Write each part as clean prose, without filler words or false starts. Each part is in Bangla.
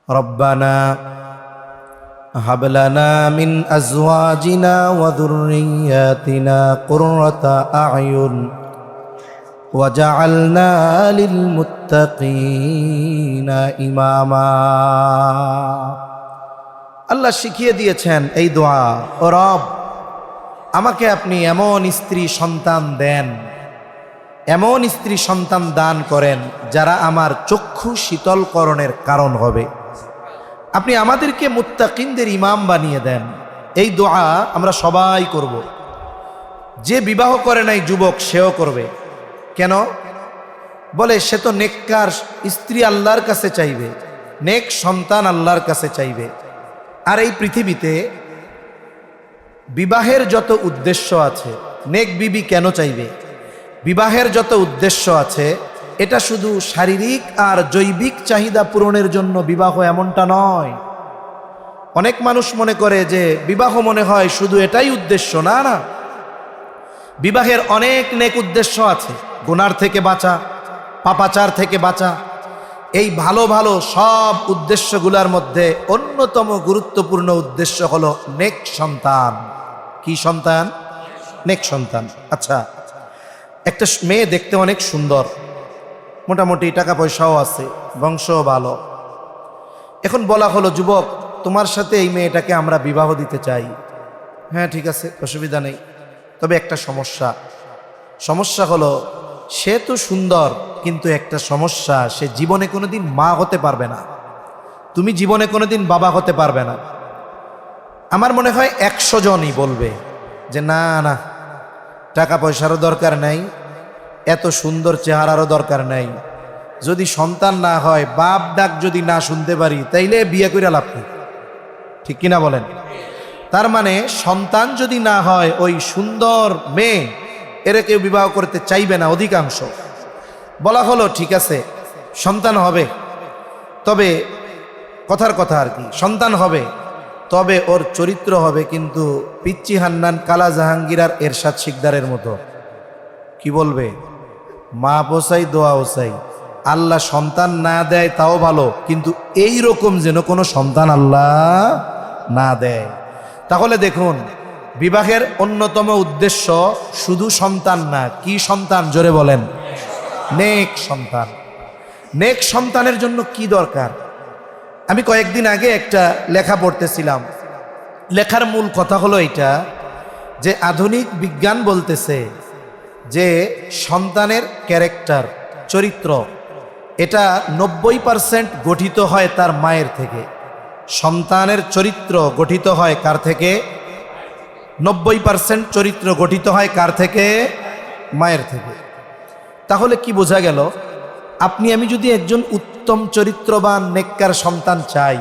রব্বানা হাব লানা মিন আজওয়াজিনা ওয়া যুররিয়াতিনা কুররাতা আ'য়ুন ওয়াজআলনা লিল মুত্তাকিনা ইমামা। আল্লাহ শিখিয়ে দিয়েছেন এই দোয়া, ও রব আমাকে আপনি এমন স্ত্রী সন্তান দেন, এমন স্ত্রী সন্তান দান করেন যারা আমার চক্ষু শীতলকরণের কারণ হবে। আপনি আমাদেরকে মুত্তাকিনদের ইমাম বানিয়ে দেন। এই দোয়া আমরা সবাই করব। যে বিবাহ করে নাই যুবক সেও করবে। কেন? বলে সে তো নেককার স্ত্রী আল্লাহর কাছে চাইবে, নেক সন্তান আল্লাহর কাছে চাইবে। আর এই পৃথিবীতে বিবাহের যত উদ্দেশ্য আছে, নেক বিবি কেন চাইবে? বিবাহের যত উদ্দেশ্য আছে এটা শুধু শারীরিক আর জৈবিক চাহিদা পূরণের জন্য বিবাহ এমনটা নয়। অনেক মানুষ মনে করে যে বিবাহ মনে হয় শুধু এটাই উদ্দেশ্য। না না, বিবাহের অনেক নেক উদ্দেশ্য আছে। গুনার থেকে বাঁচা, পাপাচার থেকে বাঁচা, এই ভালো ভালো সব উদ্দেশ্যগুলোর মধ্যে অন্যতম গুরুত্বপূর্ণ উদ্দেশ্য হলো নেক সন্তান। কি সন্তান? নেক সন্তান। আচ্ছা, একটা মেয়ে দেখতে অনেক সুন্দর, মোটামুটি টাকা পয়সাও আছে, বংশও ভালো। এখন বলা হলো, যুবক তোমার সাথে এই মেয়েটাকে আমরা বিবাহ দিতে চাই। হ্যাঁ ঠিক আছে, অসুবিধা নেই, তবে একটা সমস্যা হলো সে তো সুন্দর, কিন্তু একটা সমস্যা, সে জীবনে কোনোদিন মা হতে পারবে না, তুমি জীবনে কোনোদিন বাবা হতে পারবে না। আমার মনে হয় 100 জনই বলবে যে না না, টাকা পয়সারও দরকার নাই, এত সুন্দর চেহারারও দরকার নাই, যদি সন্তান না হয়, বাপ ডাক যদি না শুনতে পারি, তাইলে বিয়ে কইরা লাভ কি? ঠিক কিনা বলেন? তার মানে সন্তান যদি না হয়, ওই সুন্দর মেয়ে এরা কেউ বিবাহ করতে চাইবে না অধিকাংশ। বলা হলো ঠিক আছে সন্তান হবে, তবে কথার কথা আর কি, সন্তান হবে, তবে ওর চরিত্র হবে কিন্তু পিচ্চি হান্নান, কালা জাহাঙ্গীর আর এরশাদ শিকদারের মতো। কি বলবে? মা পোসাই দোয়া ওসাই, আল্লাহ সন্তান না দেয় তাও ভালো, কিন্তু এই রকম যেন কোনো সন্তান আল্লাহ না দেয়। তাহলে দেখুন, বিবাহের অন্যতম উদ্দেশ্য শুধু সন্তান না। কি সন্তান? জোরে বলেন। নেক সন্তান। নেক সন্তানের জন্য কি দরকার? আমি কয়েকদিন আগে একটা লেখা পড়তেছিলাম। লেখার মূল কথা হলো এটা যে আধুনিক বিজ্ঞান বলতেছে যে সন্তানের ক্যারেক্টার, চরিত্র, এটা 90% গঠিত হয় তার মায়ের থেকে। সন্তানের চরিত্র গঠিত হয় কার থেকে? 90% চরিত্র গঠিত হয় কার থেকে? মায়ের থেকে। তাহলে কি বোঝা গেল? আপনি আমি যদি একজন উত্তম চরিত্রবান নেককার সন্তান চাই,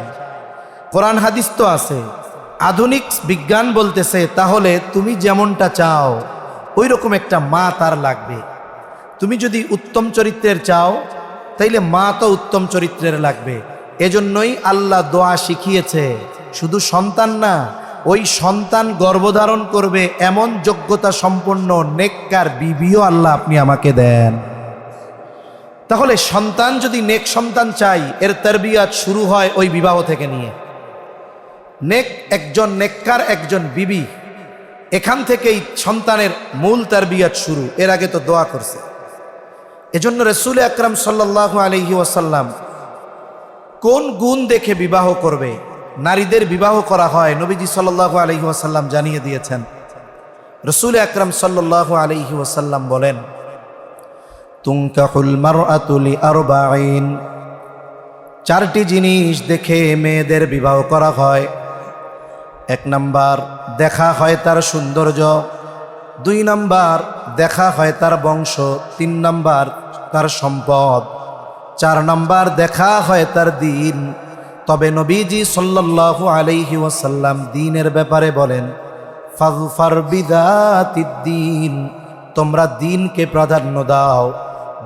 কোরআন হাদিস তো আছে, আধুনিক বিজ্ঞান বলতেছে, তাহলে তুমি যেমনটা চাও ওই রকম একটা মা তার লাগবে। তুমি যদি উত্তম চরিত্রের চাও, তাইলে মা তো উত্তম চরিত্রের লাগবে। এজন্যই আল্লাহ দোয়া শিখিয়েছে, শুধু সন্তান না, ওই সন্তান গর্ভধারণ করবে এমন যোগ্যতা সম্পন্ন নেককার বিবিও আল্লাহ আপনি আমাকে দেন। তাহলে সন্তান যদি নেক সন্তান চাই, এর তারবিয়াত শুরু হয় ওই বিবাহ থেকে নিয়ে। নেক একজন নেককার একজন বিবি, এখান থেকেই সন্তানের মূল তারবিয়াত শুরু। এর আগে তো দোয়া করছে। এজন্য রাসূল আকরাম সাল্লাল্লাহু আলাইহি ওয়াসাল্লাম কোন গুণ দেখে বিবাহ করবে নারীদের বিবাহ করা হয়, নবীজি সাল্লাল্লাহু আলাইহি ওয়াসাল্লাম জানিয়ে দিয়েছেন। রাসূল আকরাম সাল্লাল্লাহু আলাইহি ওয়াসাল্লাম বলেন, তুনকাহুল মারআতু লিআরবাঈন, 4টি জিনিস দেখে মেয়েদের বিবাহ করা হয়। 1 নাম্বার, দেখা হয় তার সৌন্দর্য। 2 নাম্বার, দেখা হয় তার বংশ। 3 নাম্বার, তার সম্পদ। 4 নাম্বার, দেখা হয় তার দিন। তবে নবীজি সাল্লাল্লাহু আলাইহি ওয়াসাল্লাম দ্বীনের ব্যাপারে বলেন, ফাযফার বিযাতিদ দ্বীন, তোমরা দ্বীনকে প্রাধান্য দাও।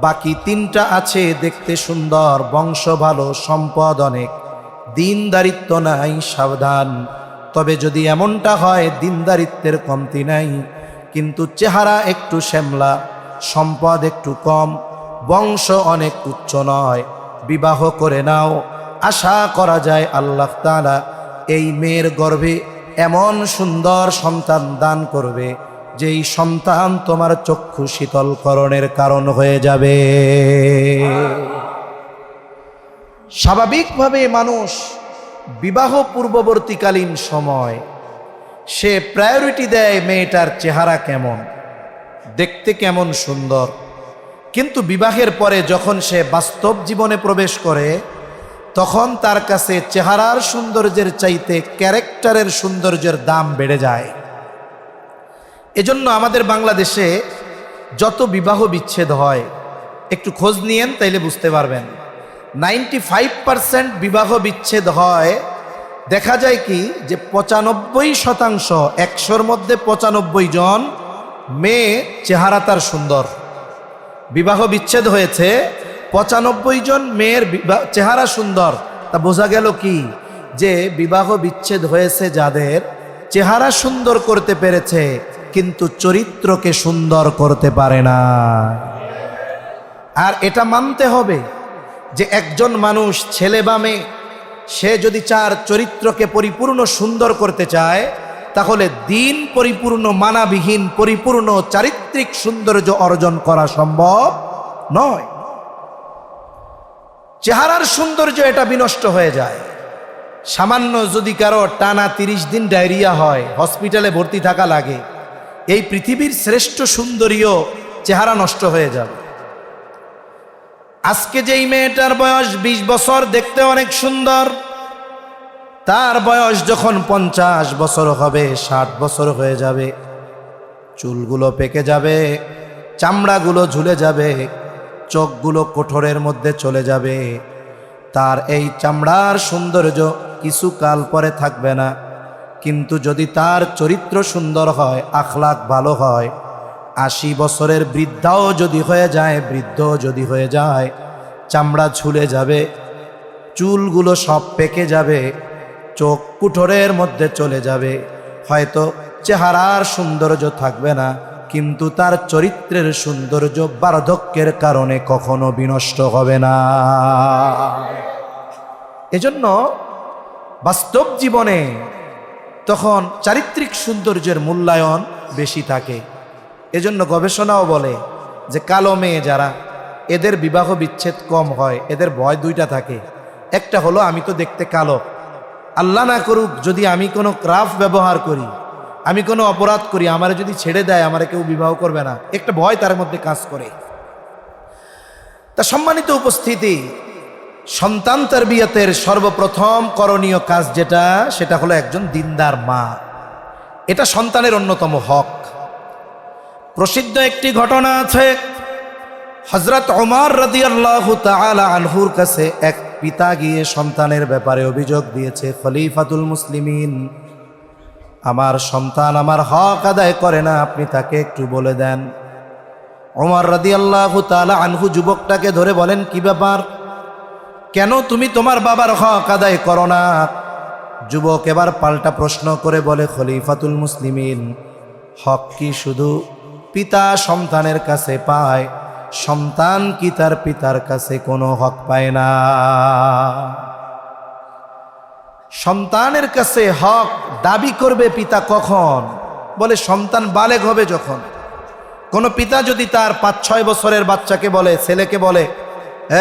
বাকি 3টা আছে, দেখতে সুন্দর, বংশ ভালো, সম্পদ অনেক, দ্বীনদারিত্ব নাই, সাবধান। তবে যদি এমনটা হয় দ্বীনদারিত্বের কমতি নাই, কিন্তু চেহারা একটু শ্যামলা, সম্পদ একটু কম, বংশ অনেক উচ্চ নয়, বিবাহ করে নাও। আশা করা যায় আল্লাহ তাআলা এই মেয়ের গর্ভে এমন সুন্দর সন্তান দান করবে যেই সন্তান তোমার চক্ষু শীতলকরণের কারণ হয়ে যাবে। স্বাভাবিকভাবে মানুষ বিবাহ পূর্ববর্তীকালীন সময় সে প্রায়োরিটি দেয় মেয়েটার চেহারা কেমন, দেখতে কেমন সুন্দর, কিন্তু বিবাহের পরে যখন সে বাস্তব জীবনে প্রবেশ করে তখন তার কাছে চেহারার সৌন্দর্যের চাইতে ক্যারেক্টারের সৌন্দর্যের দাম বেড়ে যায়। এজন্য আমাদের বাংলাদেশে যত বিবাহ বিচ্ছেদ হয় একটু খোঁজ নিয়েন, তাইলে বুঝতে পারবেন 95% বিবাহ বিচ্ছেদ হয়। দেখা যায় কি যে 95%, 100-র মধ্যে 95 জন মেয়ে চেহারা তার সুন্দর। বিবাহ বিচ্ছেদ হয়েছে 95 জন মেয়ের চেহারা সুন্দর। তা বোঝা গেল কি যে বিবাহ বিচ্ছেদ হয়েছে যাদের চেহারা সুন্দর করতে পেরেছে কিন্তু চরিত্রকে সুন্দর করতে পারে না। আর এটা মানতে হবে যে একজন মানুষ, ছেলে বা মেয়ে, সে যদি চার চরিত্রকে পরিপূর্ণ সুন্দর করতে চায় তাহলে দিন পরিপূর্ণ মানাবিহীন পরিপূর্ণ চারিত্রিক সৌন্দর্য অর্জন করা সম্ভব নয়। চেহারার সৌন্দর্য এটা বিনষ্ট হয়ে যায়। সামান্য যদি কারো টানা 30 দিন ডায়রিয়া হয়, হসপিটালে ভর্তি থাকা লাগে, এই পৃথিবীর শ্রেষ্ঠ সুন্দরীও চেহারা নষ্ট হয়ে যাবে। আজকে যেই মেয়েটার বয়স 20 বছর, দেখতে অনেক সুন্দর, তার বয়স যখন 50 বছর হবে, 60 বছর হয়ে যাবে, চুলগুলো পেকে যাবে, চামড়াগুলো ঝুলে যাবে, চোখগুলো কোঠরের মধ্যে চলে যাবে, তার এই চামড়ার সৌন্দর্য কিছুকাল পরে থাকবে না। কিন্তু যদি তার চরিত্র সুন্দর হয়, আখলাক ভালো হয়, 80 বছরের বৃদ্ধাও যদি হয়ে যায়, বৃদ্ধ যদি হয়ে যায়, চামড়া ঝুলে যাবে, চুলগুলো সব পেকে যাবে, চোখ কুঠোরের মধ্যে চলে যাবে, হয়তো চেহারার সৌন্দর্য থাকবে না কিন্তু তার চরিত্রের সৌন্দর্য বার্ধক্যের কারণে কখনো বিনষ্ট হবে না। এজন্য বাস্তব জীবনে তখন চারিত্রিক সৌন্দর্যের মূল্যায়ন বেশি থাকে। এজন্য গবেষণাও বলে যে কালো মেয়ে যারা, এদের বিবাহ বিচ্ছেদ কম হয়। এদের ভয় দুইটা থাকে, একটা হলো আমি তো দেখতে কালো, আল্লাহ না করুক যদি আমি কোনো ক্রাফট ব্যবহার করি, আমি কোনো অপরাধ করি, আমারে যদি ছেড়ে দেয় আমারে কেউ বিবাহ করবে না, একটা ভয় তার মধ্যে কাজ করে। তা সম্মানিত উপস্থিতি, সন্তান তারবিয়াতের সর্বপ্রথম করণীয় কাজ যেটা, সেটা হলো একজন দিনদার মা। এটা সন্তানের অন্যতম হক। প্রসিদ্ধ একটি ঘটনা আছে, হযরত ওমর রাদিয়াল্লাহু তাআলা আনহুর কাছে এক পিতা গিয়ে সন্তানের ব্যাপারে অভিযোগ দিয়েছে, খলিফাতুল মুসলিমিন, আমার সন্তান আমার হক আদায় করে না, আপনি তাকে একটু বলে দেন। ওমর রাদিয়াল্লাহু তাআলা আনহু যুবকটাকে ধরে বলেন, কি ব্যাপার, কেন তুমি তোমার বাবার হক আদায় করো না? যুবক এবার পাল্টা প্রশ্ন করে বলে, খলিফাতুল মুসলিমিন, হক কি শুধু পিতা সন্তানের কাছে পায়? সন্তান কি তার পিতার কাছে কোনো হক পায় না? সন্তানের কাছে হক দাবি করবে পিতা কখন? বলে সন্তান বালেগ হবে যখন। কোনো পিতা যদি তার 5-6 বছরের বাচ্চাকে বলে, ছেলেকে বলে,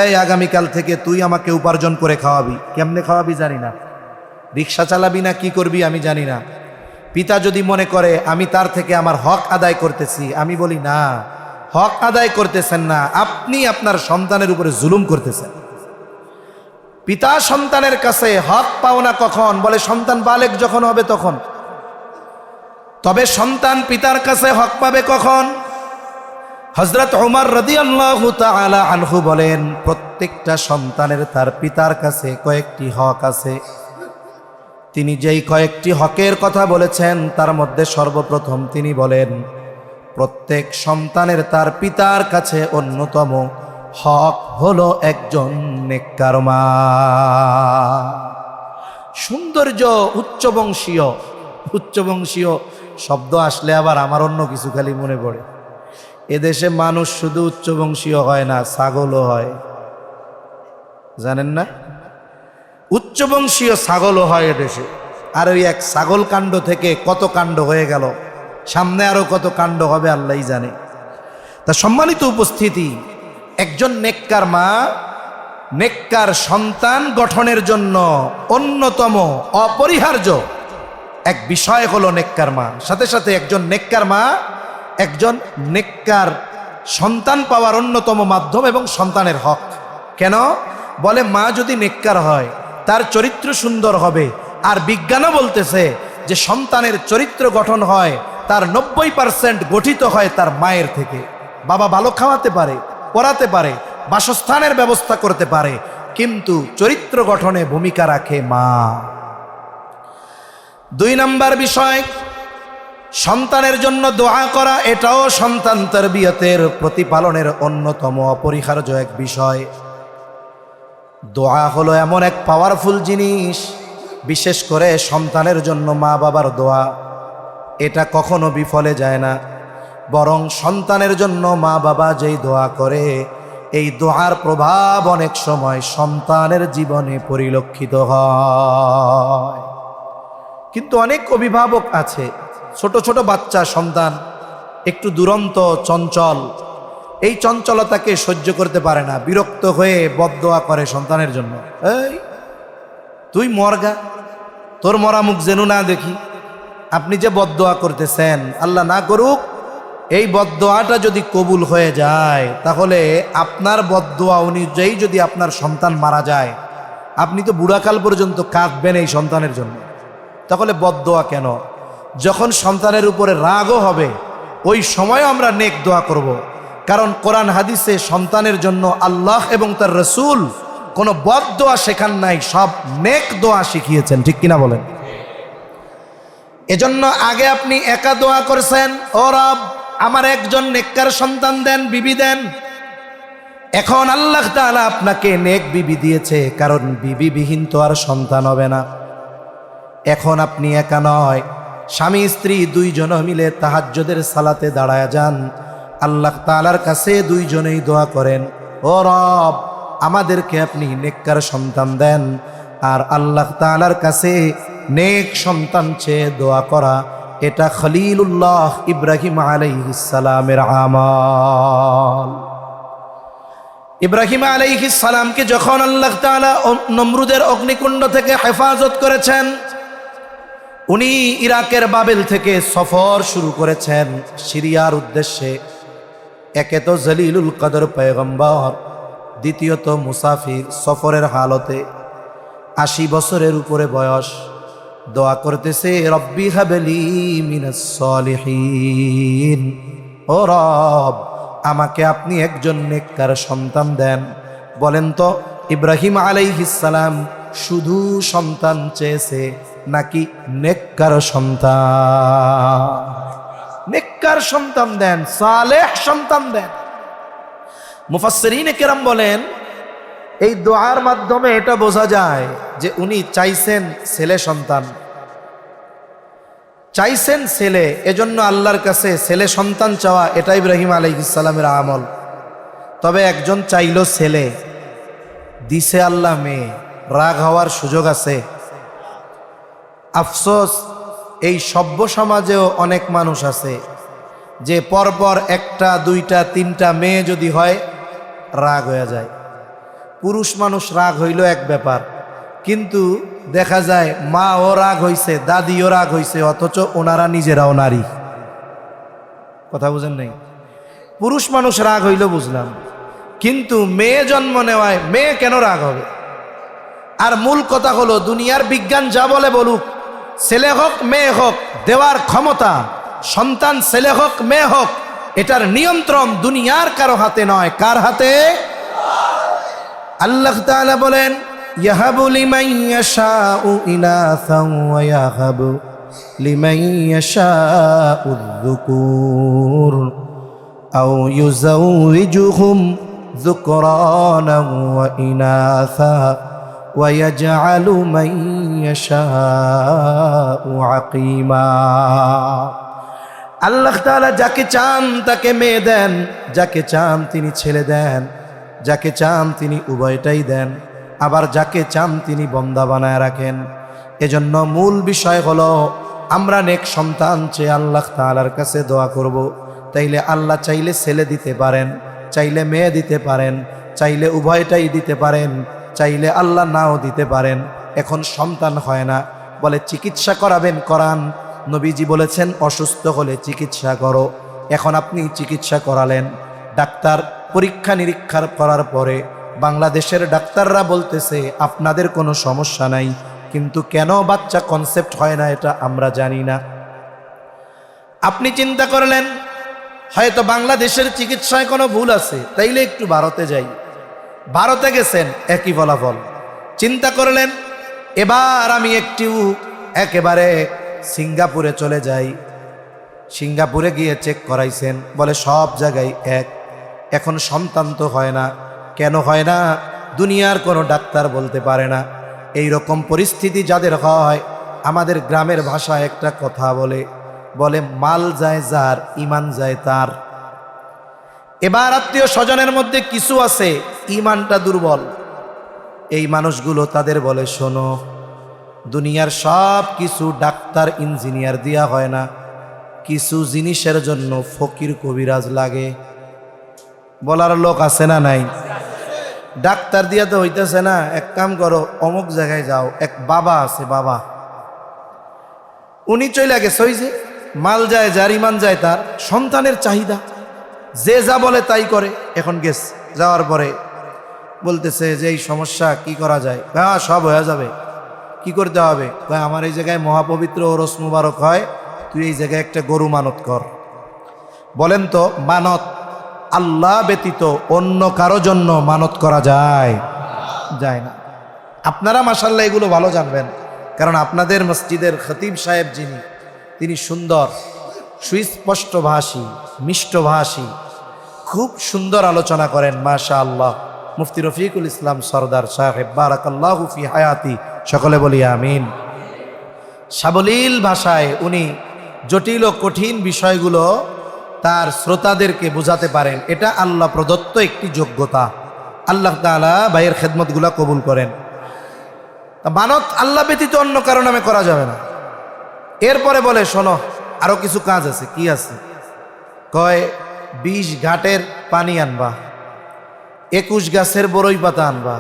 এই আগামীকাল থেকে তুই আমাকে উপার্জন করে খাওয়াবি, কেমনে খাওয়াবি জানি না, রিক্সা চালাবি না কি করবি আমি জানি না, পিতা যদি মনে করে আমি তার থেকে আমার হক আদায় করতেছি, আমি বলি না, হক আদায় করতেছেন না, আপনি আপনার সন্তানের উপরে জুলুম করতেছেন। পিতা সন্তানের কাছে হক পাওনা কখন? বলে সন্তান বালেগ যখন হবে তখন। তবে সন্তান পিতার কাছে হক পাবে কখন? হযরত ওমর রাদিয়াল্লাহু তাআলা আনহু বলেন, প্রত্যেকটা সন্তানের তার পিতার কাছে কয়েকটি হক আছে। তিনি যেই কয়েকটি হকের কথা বলেছেন তার মধ্যে সর্বপ্রথম তিনি বলেন, প্রত্যেক সন্তানের তার পিতার কাছে অন্যতম হক হলো একজন নেককার মা। সৌন্দর্য উচ্চবংশীয় শব্দ আসলে আবার আমার অন্য কিছু খালি মনে পড়ে। এদেশে মানুষ শুধু উচ্চবংশীয় হয় না, ছাগলও হয়, জানেন না? উচ্চবংশীয় ছাগলও হয় এদেশে। আর ওই এক ছাগল কাণ্ড থেকে কত কাণ্ড হয়ে গেল, সামনে আরো কত কাণ্ড হবে আল্লাহই জানে। তা সম্মানিত উপস্থিতি, একজন নেককার মা নেককার সন্তান গঠনের জন্য অন্যতম অপরিহার্য এক বিষয় হলো নেককার মা। সাথে সাথে একজন নেককার মা একজন নেককার সন্তান পাওয়ার অন্যতম মাধ্যম এবং সন্তানের হক। কেন বলে, মা যদি নেককার হয় তার চরিত্র সুন্দর হবে। আর বিজ্ঞানও বলতেছে যে সন্তানের চরিত্র গঠন হয় তার 90% গঠিত হয় তার মায়ের থেকে। বাবা ভালো খাওয়াতে পারে, পড়াতে পারে, বাসস্থানের ব্যবস্থা করতে পারে, কিন্তু চরিত্র গঠনে ভূমিকা রাখে মা। 2 নম্বর বিষয়, সন্তানের জন্য দোয়া করা, এটাও সন্তান তারবিয়তের প্রতিপালনের অন্যতম অপরিহার্য এক বিষয়। দোয়া হলো এমন এক পাওয়ারফুল জিনিস, বিশেষ করে সন্তানের জন্য মা বাবার দোয়া, এটা কখনো বিফলে যায় না। বরং সন্তানের জন্য মা বাবা যেই দোয়া করে, এই দোয়ার প্রভাব অনেক সময় সন্তানের জীবনে পরিলক্ষিত হয়। কিন্তু অনেক অভিভাবক আছে, ছোট ছোট বাচ্চা সন্তান একটু দুরন্ত চঞ্চল, এই চঞ্চলতাকে সহ্য করতে পারে না, বিরক্ত হয়ে বদদোয়া করে সন্তানের জন্য। এই তুই মরগা, তোর মরা মুখ যেন না দেখি। আপনি যে বদদোয়া করতেছেন, আল্লাহ না করুক এই বদদোয়াটা যদি কবুল হয়ে যায়, তাহলে আপনার বদদোয়া অনুযায়ী যদি আপনার সন্তান মারা যায়, আপনি তো বুড়াকাল পর্যন্ত কাঁদবেন এই সন্তানের জন্য। তাহলে বদদোয়া কেন? যখন সন্তানের উপরে রাগও হবে, ওই সময় আমরা নেক দোয়া করব। কারণ কোরআন হাদিসে সন্তানের জন্য আল্লাহ এবং তার রসুল কোনো বদদোয়া শেখান নাই, সব নেক দোয়া শিখিয়েছেন। ঠিক কিনা বলেন? এজন্য আগে আপনি একা দোয়া করছেন, ও রব আমার একজন নেককার সন্তান দেন, বিবি দেন। এখন আল্লাহ তাআলা আপনাকে নেক বিবি দিয়েছে, কারণ বিবি বিহীন তো আর সন্তান হবে না। এখন আপনি একা নয়, স্বামী স্ত্রী দুইজন মিলে তাহাজ্জুদের সালাতে দাঁড়ায় যান, আল্লাহ তাআলার কাছে দুইজনেই দোয়া করেন, ও রব আমাদেরকে আপনি নেককার সন্তান দেন। আর আল্লাহ তাআলার কাছে নেক সন্তান চেয়ে দোয়া করা, এটা খলিলুল্লাহ ইব্রাহিম আলাইহিস সালামের আমল। ইব্রাহিম আলাইহিস সালামকে যখন আল্লাহ তাআলা নমরুদের অগ্নিকুণ্ড থেকে হেফাজত করেছেন, উনি ইরাকের বাবেল থেকে সফর শুরু করেছেন সিরিয়ার উদ্দেশ্যে। একে তো জলিলুল কদর পয়গম্বর, দ্বিতীয়ত মুসাফির, সফরের হালতে, 80 বছরের উপরে বয়স, দোয়া করতেছে রব্বি হাবলি মিনাস সলিহিন, ও রব আমাকে আপনি একজন নেককার সন্তান দেন। বলেন তো ইব্রাহিম আলাইহিস সালাম শুধু সন্তান চেয়েছে নাকি নেককার সন্তান? নেককার সন্তান দেন, সালেহ সন্তান দেন। মুফাসসিরিনে কেরাম বলেন, এই দোয়ার মাধ্যমে এটা বোঝা যায় যে উনি চাইছেন ছেলে সন্তান, চাইছেন ছেলে, এজন্য আল্লাহর কাছে ছেলে সন্তান চাওয়া এটা ইব্রাহিম আলাইহিস সালামের আমল। তবে একজন চাইলো ছেলে, দিছে আল্লাহ মেয়ে, রাগ হওয়ার সুযোগ আছে? আফসোস এই সভ্য সমাজেও অনেক মানুষ আছে যে পরপর 1টা 2টা 3টা মেয়ে যদি হয় রাগ হয়ে যায়। পুরুষ মানুষ রাগ হইল এক ব্যাপার, কিন্তু দেখা যায় মাও রাগ হইছে, দাদিও রাগ হইছে, অথচ ওনারা নিজেরাও নারী। কথা বুঝেন নাই? পুরুষ মানুষ রাগ হইল বুঝলাম, কিন্তু মেয়ে জন্ম নেওয়ায় মেয়ে কেন রাগ হবে? আর মূল কথা হলো, দুনিয়ার বিজ্ঞান যা বলে বলুক, ছেলে হোক মেয়ে হোক, দেওয়ার ক্ষমতা সন্তান ছেলে হোক মেয়ে হোক, এটার নিয়ন্ত্রণ দুনিয়ার কারো হাতে নয়। কার হাতে? আল্লাহ তাআলা বলেন, ইয়াহাবু লিমান ইয়াশাউ ইনাসান ওয়া ইয়াহাবু লিমান ইয়াশাউ যুকুর আও ইউযাউযুহুম যুকরানান ওয়া ইনাসা ওয়া ইয়াজআলু মান ইয়াশাউ আকিমা। আল্লাহ তাআলা যাকে চান তাকে মেয়ে দেন, যাকে চান তিনি ছেলে দেন, যাকে চান তিনি উভয়টাই দেন। আবার যাকে চান তিনি বন্দা বানায় রাখেন। এজন্য মূল বিষয় হলো আমরা নেক সন্তান চেয়ে আল্লাহ তাআলার কাছে দোয়া করব। তাইলে আল্লাহ চাইলে ছেলে দিতে পারেন, চাইলে মেয়ে দিতে পারেন, চাইলে উভয়টাই দিতে পারেন, চাইলে আল্লাহ নাও দিতে পারেন। এখন সন্তান হয় না, বলে চিকিৎসা করাবেন, করান। নবীজি বলেছেন অসুস্থ হলে চিকিৎসা করো। এখন আপনি চিকিৎসা করালেন, ডাক্তার পরীক্ষা নিরীক্ষা করার পরে বাংলাদেশের ডাক্তাররা বলতেছে আপনাদের কোনো সমস্যা নাই, কিন্তু কেন বাচ্চা কনসেপ্ট হয় না এটা আমরা জানি না। আপনি চিন্তা করলেন হয়তো বাংলাদেশের চিকিৎসায় কোনো ভুল আছে, তাইলে একটু ভারতে যাই। ভারতে গেছেন, একই ফলাফল। চিন্তা করলেন এবার আমি একেবারে সিঙ্গাপুরে চলে যাই। সিঙ্গাপুরে গিয়ে চেক করাইছেন, বলে সব জায়গায় এক। এখন সন্তান তো হয় না। কেন হয় না? দুনিয়ার কোনো ডাক্তার বলতে পারে না। এই রকম পরিস্থিতি যাদের হয়, আমাদের গ্রামের ভাষায় একটা কথা বলে মাল যায় যার, ইমান যায় তার। এবার আত্মীয় স্বজনের মধ্যে কিছু আছে ইমানটা দুর্বল, এই মানুষগুলো তাদের বলে শোনো, দুনিয়ার সব কিছু ডাক্তার ইঞ্জিনিয়ার দিয়া হয় না, কিছু জিনিসের জন্য ফকির কবিরাজ লাগে। বলার লোক আছে না নাই? ডাক্তার দিয়া তো হইতেছে না, এক কাম করো অমুক জায়গায় যাও, এক বাবা আছে, বাবা উনি চলে গেছে। ওই যে মাল যায় যার, ইমান যায় তার। সন্তানের চাহিদা, যে যা বলে তাই করে। এখন গেছে, যাওয়ার পরে বলতেছে যে এই সমস্যা কি করা যায়? হ্যাঁ সব হয়ে যাবে। কি করতে হবে? আমার এই জায়গায় মহাপবিত্র ওরস মুবারক হয়, তুই এই জায়গায় একটা গরু মানত কর। বলেন তো মানত আল্লাহ ব্যতীত অন্য কারো জন্য মানত করা যায়? যায় না। আপনারা মাশাআল্লাহ এগুলো ভালো জানবেন, কারণ আপনাদের মসজিদের খতিব সাহেব যিনি, তিনি সুন্দর, সুস্পষ্টভাষী, মিষ্টভাষী, খুব সুন্দর আলোচনা করেন মাশাআল্লাহ। মুফতি রফিকুল ইসলাম সরদার সাহেব বারাকাল্লাহু ফি হায়াতি, সকলে বলি আমিন। সাবলীল ভাষায় উনি জটিল ও কঠিন বিষয়গুলো তার শ্রোতাদেরকে বোঝাতে পারেন। এটা আল্লাহ প্রদত্ত একটি যোগ্যতা। আল্লাহ তাআলা ভাইয়ের খেদমতগুলো কবুল করেন। মানত আল্লাহ ব্যতীত অন্য কারো নামে করা যাবে না। এরপরে বলে শোনো আরো কিছু কাজ আছে। কি আছে? কয় 20 ঘাটের পানি আনবা, 21 গাছের বরই পাতা আনবা,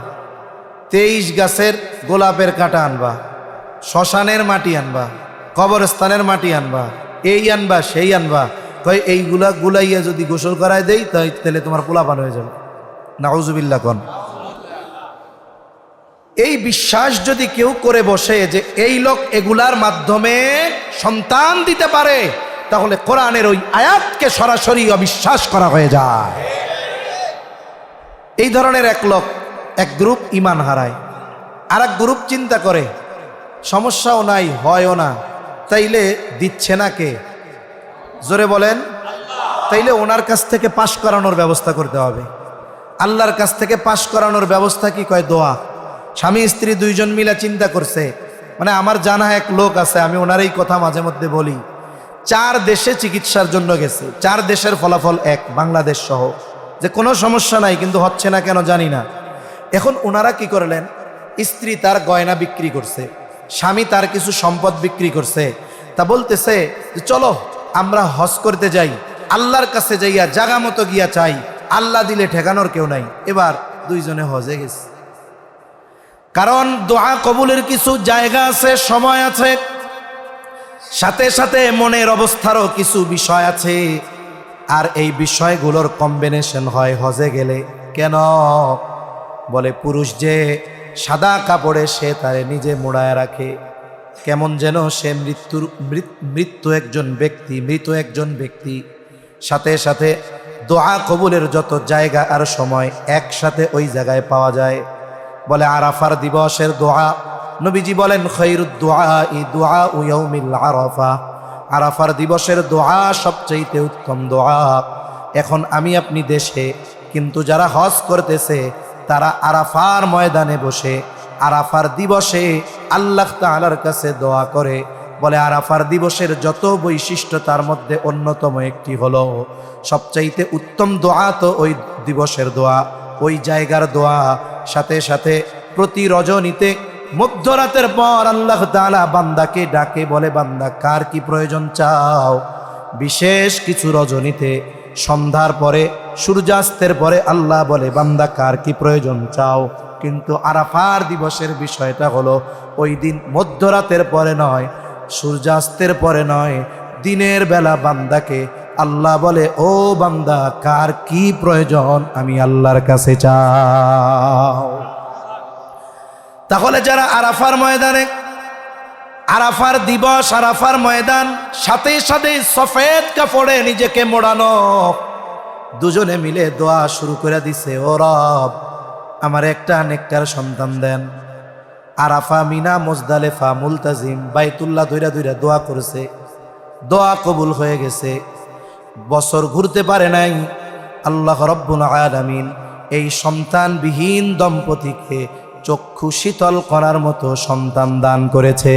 23 গাছের গোলাপের কাঁটা আনবা, শ্মশানের মাটি আনবা, কবরস্থানের মাটি আনবা, এই আনবা সেই আনবা। কয় এইগুলা গুলাইয়া যদি গোসল করায় দেই তাহলে তোমার পোলাপান হয়ে যাবে। নাউজুবিল্লাহ কোন। এই বিশ্বাস যদি কেউ করে বসে যে এই লোক এগুলার মাধ্যমে সন্তান দিতে পারে, তাহলে কোরআনের ওই আয়াতকে সরাসরি অবিশ্বাস করা হয়ে যায়। এই ধরনের এক গ্রুপ ইমান হারায়, আর এক গ্রুপ চিন্তা করে সমস্যাও নাই, হয়ও না, তাইলে দিচ্ছে না কে? জোরে বলেন। তাইলে ওনার কাছ থেকে পাশ করানোর ব্যবস্থা করতে হবে। আল্লাহর কাছ থেকে পাশ করানোর ব্যবস্থা কি? কয় দোয়া। স্বামী স্ত্রী দুইজন মিলে চিন্তা করছে। মানে আমার জানা এক লোক আছে, আমি ওনার এই কথা মাঝে মধ্যে বলি। 4 দেশে চিকিৎসার জন্য গেছে, 4 দেশের ফলাফল এক, বাংলাদেশ সহ, যে কোনো সমস্যা নাই, কিন্তু হচ্ছে না কেন জানি না। এখন ওনারা কি করলেন? স্ত্রী তার গয়না বিক্রি করছে, স্বামী তার কিছু সম্পদ বিক্রি করছে। তা বলতেছে যে চলো আমরা হজ করতে যাই, আল্লাহর কাছে যাইয়া জাগা মতো গিয়া চাই, আল্লাহ দিলে ঠেকানোর কেউ নাই। এবার দুইজনে হজে গেছে। কারণ দোয়া কবুলের কিছু জায়গা আছে, সময় আছে, সাথে সাথে মনের অবস্থারও কিছু বিষয় আছে। আর এই বিষয়গুলোর কম্বিনেশন হয় হজে গেলে। কেন? বলে পুরুষ যে সাদা কাপড়ে সে তারে নিজে মোড়ায় রাখে, কেমন যেন সে মৃত একজন ব্যক্তি। সাথে সাথে দোয়া কবুলের যত জায়গা আর সময় একসাথে ওই জায়গায় পাওয়া যায়। বলে আরাফার দিবসের দোয়া, নবীজি বলেন খায়রুদ দুআই দুআউ ইয়াউমিল আরাফা, আরাফার দিবসের দোয়া সবচেয়ে উত্তম দোয়া। এখন আমি আপনি দেশে, কিন্তু যারা হজ করতেছে তারা আরাফার ময়দানে বসে আরাফার দিবসে আল্লাহ তাআলার কাছে দোয়া করে। বলে আরাফার দিবসের যত বৈশিষ্ট্য তার মধ্যে অন্যতম একটি হলো সবচাইতে উত্তম দোয়া তো ওই দিবসের দোয়া, ওই জায়গার দোয়া। সাথে সাথে প্রতি রজনীতে মধ্যরাতের পর আল্লাহ তাআলা বান্দাকে ডাকে, বলে বান্দা কার কি প্রয়োজন চাও। বিশেষ কিছু রজনীতে সন্ধ্যার পরে সূর্যাস্তের পরে আল্লাহ বলে বান্দা কার কি প্রয়োজন চাও। কিন্তু আরাফার দিবসের বিষয়টা হলো ওই দিন মধ্যরাতের পরে নয়, সূর্যাস্তের পরে নয়, দিনের বেলা বান্দাকে আল্লাহ বলে ও বান্দা কার কি প্রয়োজন আমি আল্লাহর কাছে চাও। তাহলে যারা আরাফার ময়দানে, আরাফার দিবস, আরাফার ময়দান, সাথে সাথে সফেদ কাপড়ে নিজেকে মোড়ানো, দুজনে মিলে দোয়া শুরু করে দিছে, ও রব আমার একটা নেককার সন্তান দেন। আরাফা, মিনা, মুজদালিফা, মুলতাজিম, বাইতুল্লাহ দইরা দইরা দোয়া করেছে, দোয়া কবুল হয়ে গেছে। বছর ঘুরতে পারে নাই, আল্লাহ রব্বুল আলামিন এই সন্তানবিহীন দম্পতিকে চক্ষু শীতল করার মতো সন্তান দান করেছে।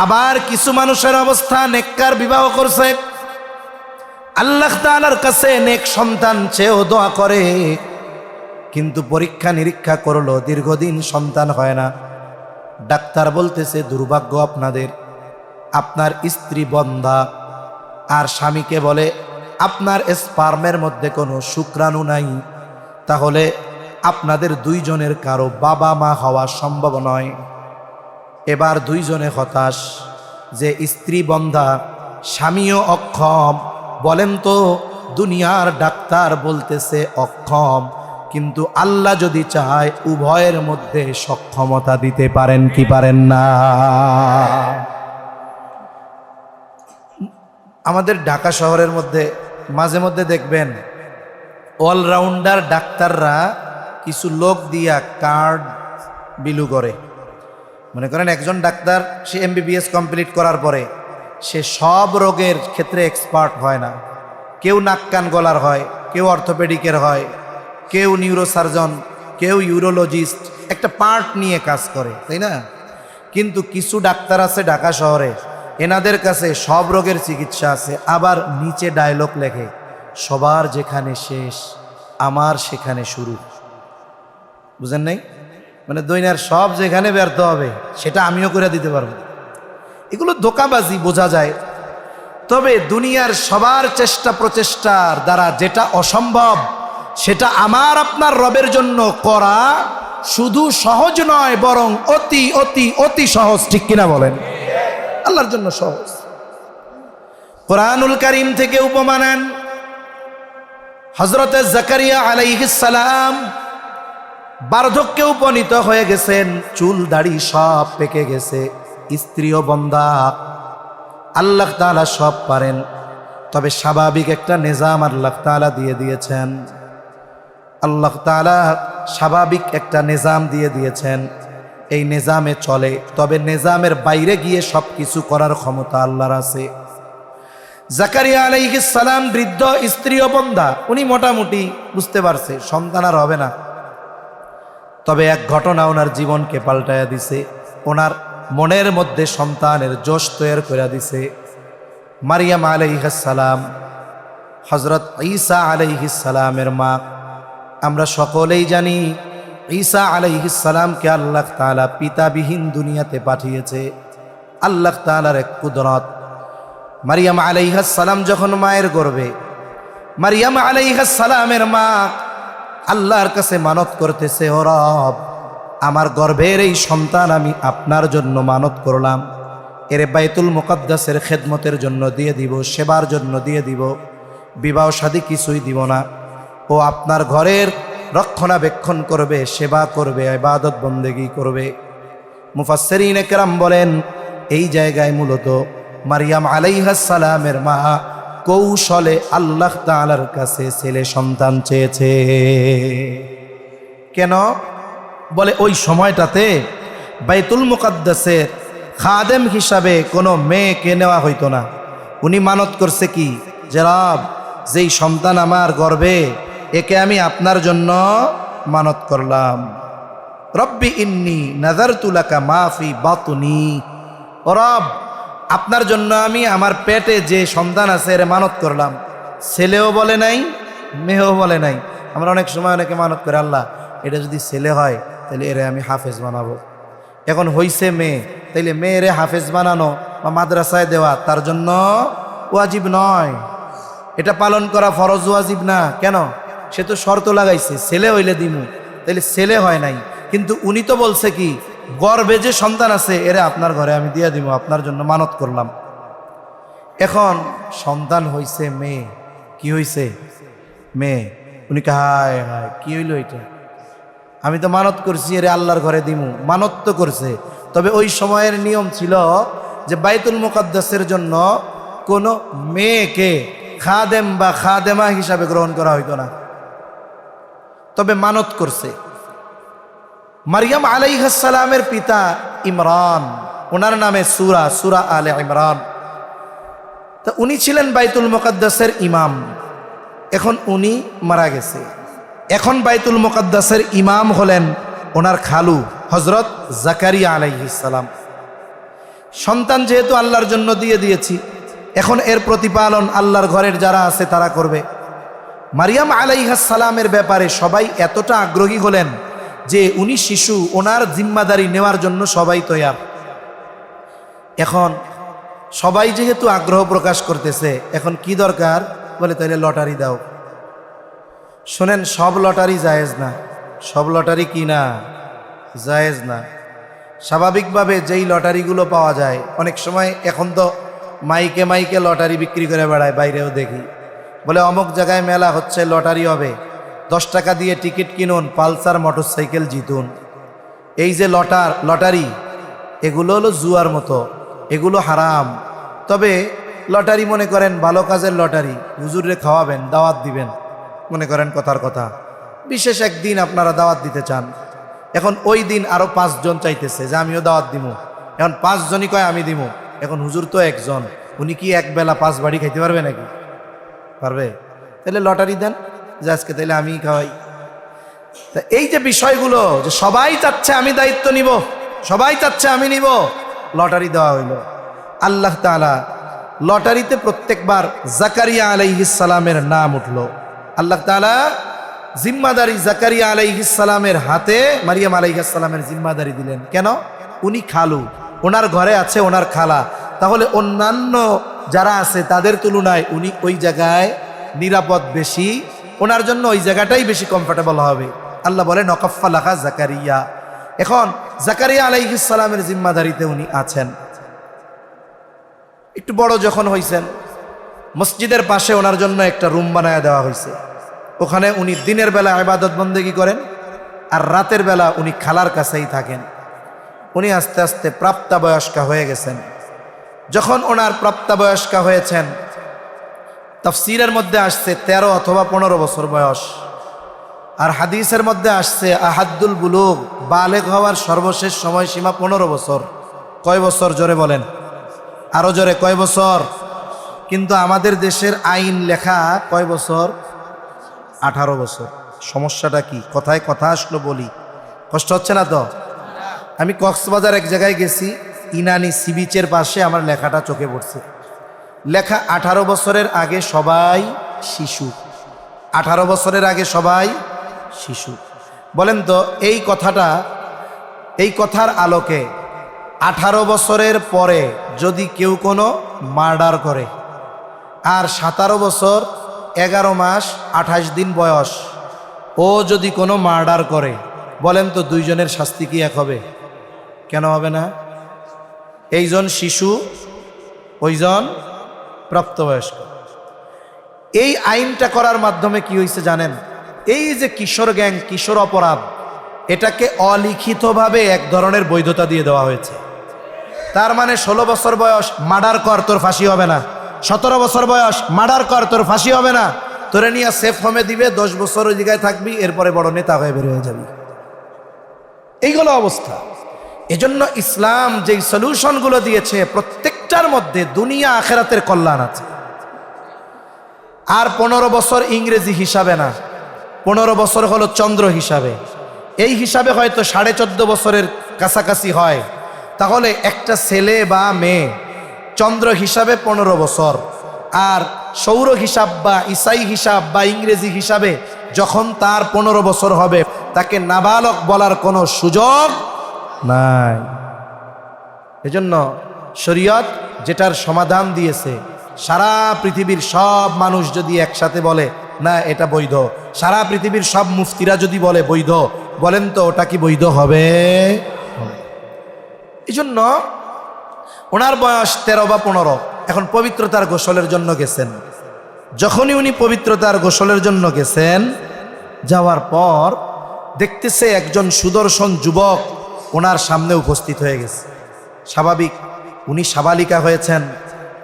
আবার কিছু মানুষের অবস্থা নেককার বিবাহ করছে, আল্লাহ তাআলার কাছে নেক সন্তান চেয়েও দোয়া করে, কিন্তু পরীক্ষা নিরীক্ষা করলো, দীর্ঘদিন সন্তান হয় না। ডাক্তার বলতেছে দুর্ভাগ্য আপনাদের, আপনার স্ত্রী বন্ধা। আর স্বামীকে বলে আপনার স্পার্মের মধ্যে কোনো শুক্রাণু নাই, তাহলে আপনাদের দুইজনের কারো বাবা মা হওয়া সম্ভব নয়। এবার দুইজনে হতাশ যে স্ত্রী বন্ধা, স্বামীও অক্ষম। বলেন তো দুনিয়ার ডাক্তার বলতেছে অক্ষম, কিন্তু আল্লাহ যদি চায় উভয়ের মধ্যে সক্ষমতা দিতে পারেন কি পারেন না? আমাদের ঢাকা শহরের মধ্যে মাঝে মধ্যে দেখবেন অলরাউন্ডার ডাক্তাররা কিছু লোক দিয়া কার্ড বিলু করে। মনে করেন একজন ডাক্তার, সে MBBS কমপ্লিট করার পরে সে সব রোগের ক্ষেত্রে এক্সপার্ট হয় না। কেউ নাক কান গলার হয়, কেউ অর্থোপেডিকের হয়, কেউ নিউরোসার্জন, কেউ ইউরোলজিস্ট, একটা পার্ট নিয়ে কাজ করে, তাই না? কিন্তু কিছু ডাক্তার আছে ঢাকা শহরে, এনাদের কাছে সব রোগের চিকিৎসা আছে। আবার নিচে ডায়লগ লেখে, সবার যেখানে শেষ আমার সেখানে শুরু। বুঝেন নাই? মানে দুনিয়ার সব যেখানে ব্যর্থ হবে সেটা আমিও করে দিতে পারবো। এগুলো ধোঁকাবাজি, বোঝা যায়। তবে দুনিয়ার সবার চেষ্টা প্রচেষ্টার দ্বারা যেটা অসম্ভব, সেটা আমার আপনার রবের জন্য করা শুধু সহজ নয়, বরং অতি অতি অতি সহজ। ঠিক কিনা বলেন? আল্লাহর জন্য সহজ। কোরআনুল কারীম থেকে উপমা নেন। হযরতে জাকারিয়া আলাইহিস সালাম বার্ধক্যে উপনীত হয়ে গেছেন, চুল দাড়ি সব পেকে গেছে, স্ত্রীও বন্ধা। আল্লাহ তাআলা সব পারেন, তবে স্বাভাবিক একটা নিজাম আল্লাহ তাআলা দিয়ে দিয়েছেন। আল্লাহ তাআলা স্বাভাবিক একটা নিজাম দিয়ে দিয়েছেন, এই নিজামে চলে। তবে নিজামের বাইরে গিয়ে সব কিছু করার ক্ষমতা আল্লাহর আছে। জাকারিয়া আলাইহিস সালাম বৃদ্ধ, স্ত্রীও বন্ধা, উনি মোটামুটি বুঝতে পারছে সন্তান আর হবে না। তবে এক ঘটনা ওনার জীবনকে পাল্টায়া দিছে, ওনার মনের মধ্যে সন্তানের জোশ তৈরি করে দিছে। মারিয়াম আলাইহিস সালাম, হযরত ঈসা আলাইহিস সালামের মা। আমরা সকলেই জানি ঈসা আলাইহিস সালামকে আল্লাহ তাআলা পিতাবিহীন দুনিয়াতে পাঠিয়েছে। আল্লাহ তাআলার এক কুদরত। মারিয়াম আলাইহিস সালাম যখন মায়ের গর্ভে, মারিয়াম আলাইহিস সালামের মা আল্লাহর কাছে মানত করতেছে, ও রব আমার গর্ভের এই সন্তান আমি আপনার জন্য মানত করলাম, এর বাইতুল মুকাদ্দাসের খেদমতের জন্য দিয়ে দিব, সেবার জন্য দিয়ে দিব, বিবাহ শাদী কিছুই দিব না। ও আপনার ঘরের রক্ষণাবেক্ষণ করবে, সেবা করবে, ইবাদত বন্দেগী করবে। মুফাসসিরিনে কেরাম বলেন এই জায়গায় মূলত মারিয়াম আলাইহিস সালামের মা কৌশলে আল্লাহ তাআলার কাছে ছেলে সন্তান চেয়েছে। কেন? বলে ওই সময়টাতে বাইতুল মুকাদ্দাসের খাদেম হিসাবে কোনো মেয়েকে নেওয়া হইতো না। উনি মানত করছে কি, যে রব যেই সন্তান আমার গর্ভে, একে আমি আপনার জন্য মানত করলাম। রব্বি ইন্নী নাযারতু লাকা মা ফি বাতনি, ও রব আপনার জন্য আমি আমার পেটে যে সন্তান আছে এর মানত করলাম। ছেলেও বলে নাই, মেয়েও বলে নাই, আমরা অনেক সময় অনেকে মানত করে, আল্লাহ এটা যদি ছেলে হয় তাহলে এরে আমি হাফেজ বানাবো। এখন হইছে মেয়ে, তাইলে মেয়েরে হাফেজ বানানো বা মাদ্রাসায় দেওয়া তার জন্য ওয়াজিব নয়, এটা পালন করা ফরজ ওয়াজিব না। কেন? সে তো শর্ত লাগাইছে ছেলে হইলে দিমু, তাইলে ছেলে হয় নাই, কিন্তু উনি তো বলছে কি গর্ভে যে সন্তান আছে এরে আপনার ঘরে আমি দিয়ে দিব, আপনার জন্য মানত করলাম। এখন সন্তান হইছে মেয়ে, কি হইছে? মেয়ে। উনি হায় হায় কি হইল এটা, আমি তো মানত করছি এরে আল্লাহর ঘরে দিমু, মানত তো করছে। তবে ওই সময়ের নিয়ম ছিল যে বাইতুল মুকাদ্দাসের জন্য কোনো মেয়েকে খাদেম বা খাদেমা হিসাবে গ্রহণ করা হইতো না, তবে মানত করছে। মারিয়াম আলাইহিস সালামের পিতা ইমরান, ওনার নামে সূরা আলে ইমরান। তো উনি ছিলেন বাইতুল মুকাদ্দাসের ইমাম। এখন উনি মারা গেছে, এখন বাইতুল মুকাদ্দাসের ইমাম হলেন ওনার খালু হযরত জাকারিয়া আলাইহিস সালাম। সন্তান যেহেতু আল্লাহর জন্য দিয়ে দিয়েছি, এখন এর প্রতিপালন আল্লাহর ঘরের যারা আছে তারা করবে। মারিয়াম আলাইহিস সালামের ব্যাপারে সবাই এতটা আগ্রহী হলেন যে উনি শিশু, ওনার জিম্মাদারি নেওয়ার জন্য সবাই তৈয়ার। এখন সবাই যেহেতু আগ্রহ প্রকাশ করতেছে, এখন কি দরকার? বলে তাইলে লটারি দাও। শোনেন, সব লটারি জায়েজ না, সব লটারি কি না জায়েজ না। স্বাভাবিকভাবে যেই লটারিগুলো পাওয়া যায়, অনেক সময় এখন তো মাইকে মাইকে লটারি বিক্রি করে বেড়ায়, বাইরেও দেখি, বলে অমুক জায়গায় মেলা হচ্ছে, লটারি হবে, 10 টাকা দিয়ে টিকিট কিনুন, পালসার মোটরসাইকেল জিতুন। এই যে লটারি, এগুলো হলো জুয়ার মতো, এগুলো হারাম। তবে লটারি মনে করেন ভালো কাজের লটারি, হুজুরে খাওয়াবেন, দাওয়াত দিবেন, মনে করেন কথার কথা, বিশেষ একদিন আপনারা দাওয়াত দিতে চান। এখন ওই দিন আরো 5 জন চাইতেছে যে আমিও দাওয়াত দিব, এখন 5 জনই কয় আমি দিব। এখন হুজুর তো একজন, উনি কি এক বেলা 5 বাড়ি খাইতে পারবে নাকি? পারবে? তাহলে লটারি দেন যে আজকে তাইলে আমি খাওয়াই। তা এই যে বিষয়গুলো, যে সবাই চাচ্ছে আমি দায়িত্ব নিব, সবাই চাচ্ছে আমি নিব, লটারি দেওয়া হইল। আল্লাহ তাআলা লটারিতে প্রত্যেকবার জাকারিয়া আলাইহিস সালামের নাম উঠলো। আল্লাহ তাআলা জিম্মাদারি জাকারিয়া আলাইহিস সালামের হাতে মারিয়াম আলাইহিস সালামের জিম্মাদারি দিলেন। কেন? উনি খালু, ওনার ঘরে আছে ওনার খালা, তাহলে অন্যান্য যারা আছে তাদের তুলনায় উনি ওই জায়গায় নিরাপদ বেশি, ওনার জন্য ওই জায়গাটাই বেশি কমফোর্টেবল হবে। আল্লাহ বলে নকাফা লাখা জাকারিয়া। এখন জাকারিয়া আলাইহিস সালামের জিম্মাদারিতে উনি আছেন। একটু বড় যখন হয়েছেন, মসজিদের পাশে ওনার জন্য একটা রুম বানায় দেওয়া হয়েছে। ওখানে উনি দিনের বেলা ইবাদত বন্দেগী করেন, আর রাতের বেলা উনি খালার কাছেই থাকেন। উনি আস্তে আস্তে প্রাপ্তবয়স্কা হয়ে গেছেন। যখন ওনার প্রাপ্তবয়স্কা হয়েছেন, তাফসীরের মধ্যে আসছে 13 অথবা 15 বছর বয়স, আর হাদিসের মধ্যে আসছে আহাদ্দুল বুলুগ, বালেগ হওয়ার সর্বশেষ সময়সীমা 15 বছর। কয় বছর? জোরে বলেন, আরো জোরে, কয় বছর? কিন্তু আমাদের দেশের আইন লেখা কয় বছর? 18 বছর। সমস্যাটা কি? কথায় কথা আসলো বলি, কষ্ট হচ্ছে না তো? আমি কক্সবাজার এক জায়গায় গেছি, ইনানি সি বিচের পাশে, আমার লেখাটা চোখে পড়ছে। লেখা 18 বছরের আগে সবাই শিশু, 18 বছরের আগে সবাই শিশু। বলেন তো এই কথাটা, এই কথার আলোকে 18 বছরের পরে যদি কেউ কোনো মার্ডার করে, আর 17 বছর 11 মাস 28 দিন বয়স ও যদি কোনো মার্ডার করে, বলেন তো দুইজনের শাস্তি কি এক হবে? কেন হবে না? এইজন শিশু, ওইজন প্রাপ্তবয়স্ক। এই আইনটা করার মাধ্যমে কি হয়েছে জানেন? এই যে কিশোর গ্যাং, কিশোর অপরাধ, এটাকে অলিখিতভাবে এক ধরনের বৈধতা দিয়ে দেওয়া হয়েছে। তার মানে 16 বছর বয়স মার্ডার কর, তোর ফাঁসি হবে না। 17 বছর বয়স মার্ডার কর, তোর ফাঁসি হবে না। তোরে নিয়ে সেফ হোমে দিবে, 10 বছর ওই জায়গায় থাকবি, এরপরে বড় নেতা হয়ে বের হয়ে যাবি। এইগুলো অবস্থা। এজন্য ইসলাম যেই সলিউশনগুলো দিয়েছে, প্রত্যেকটার মধ্যে দুনিয়া আখেরাতের কল্যাণ আছে। আর 15 বছর ইংরেজি হিসাবে না, 15 বছর হলো চন্দ্র হিসাবে। এই হিসাবে হয়তো 14.5 বছরের কাছাকাছি হয়। তাহলে একটা ছেলে বা মেয়ে চন্দ্র হিসাবে 15 বছর, আর সৌর হিসাব বা ইসাই হিসাব বা ইংরেজি হিসাবে যখন তার 15 বছর হবে তাকে নাবালক বলার কোনো সুযোগ নাই। এজন্য শরীয়ত যেটার সমাধান দিয়েছে, সারা পৃথিবীর সব মানুষ যদি একসাথে বলে না এটা বৈধ, সারা পৃথিবীর সব মুফতিরা যদি বলে বৈধ, বলেন তো ওটা কি বৈধ হবে? এই জন্য ওনার বয়স 13 বা 15, এখন পবিত্রতার গোসলের জন্য গেছেন। যখনই উনি পবিত্রতার গোসলের জন্য গেছেন, যাওয়ার পর দেখতেছে একজন সুদর্শন যুবক ওনার সামনে উপস্থিত হয়ে গেছে। স্বাভাবিক, উনি সাবালিকা হয়েছেন,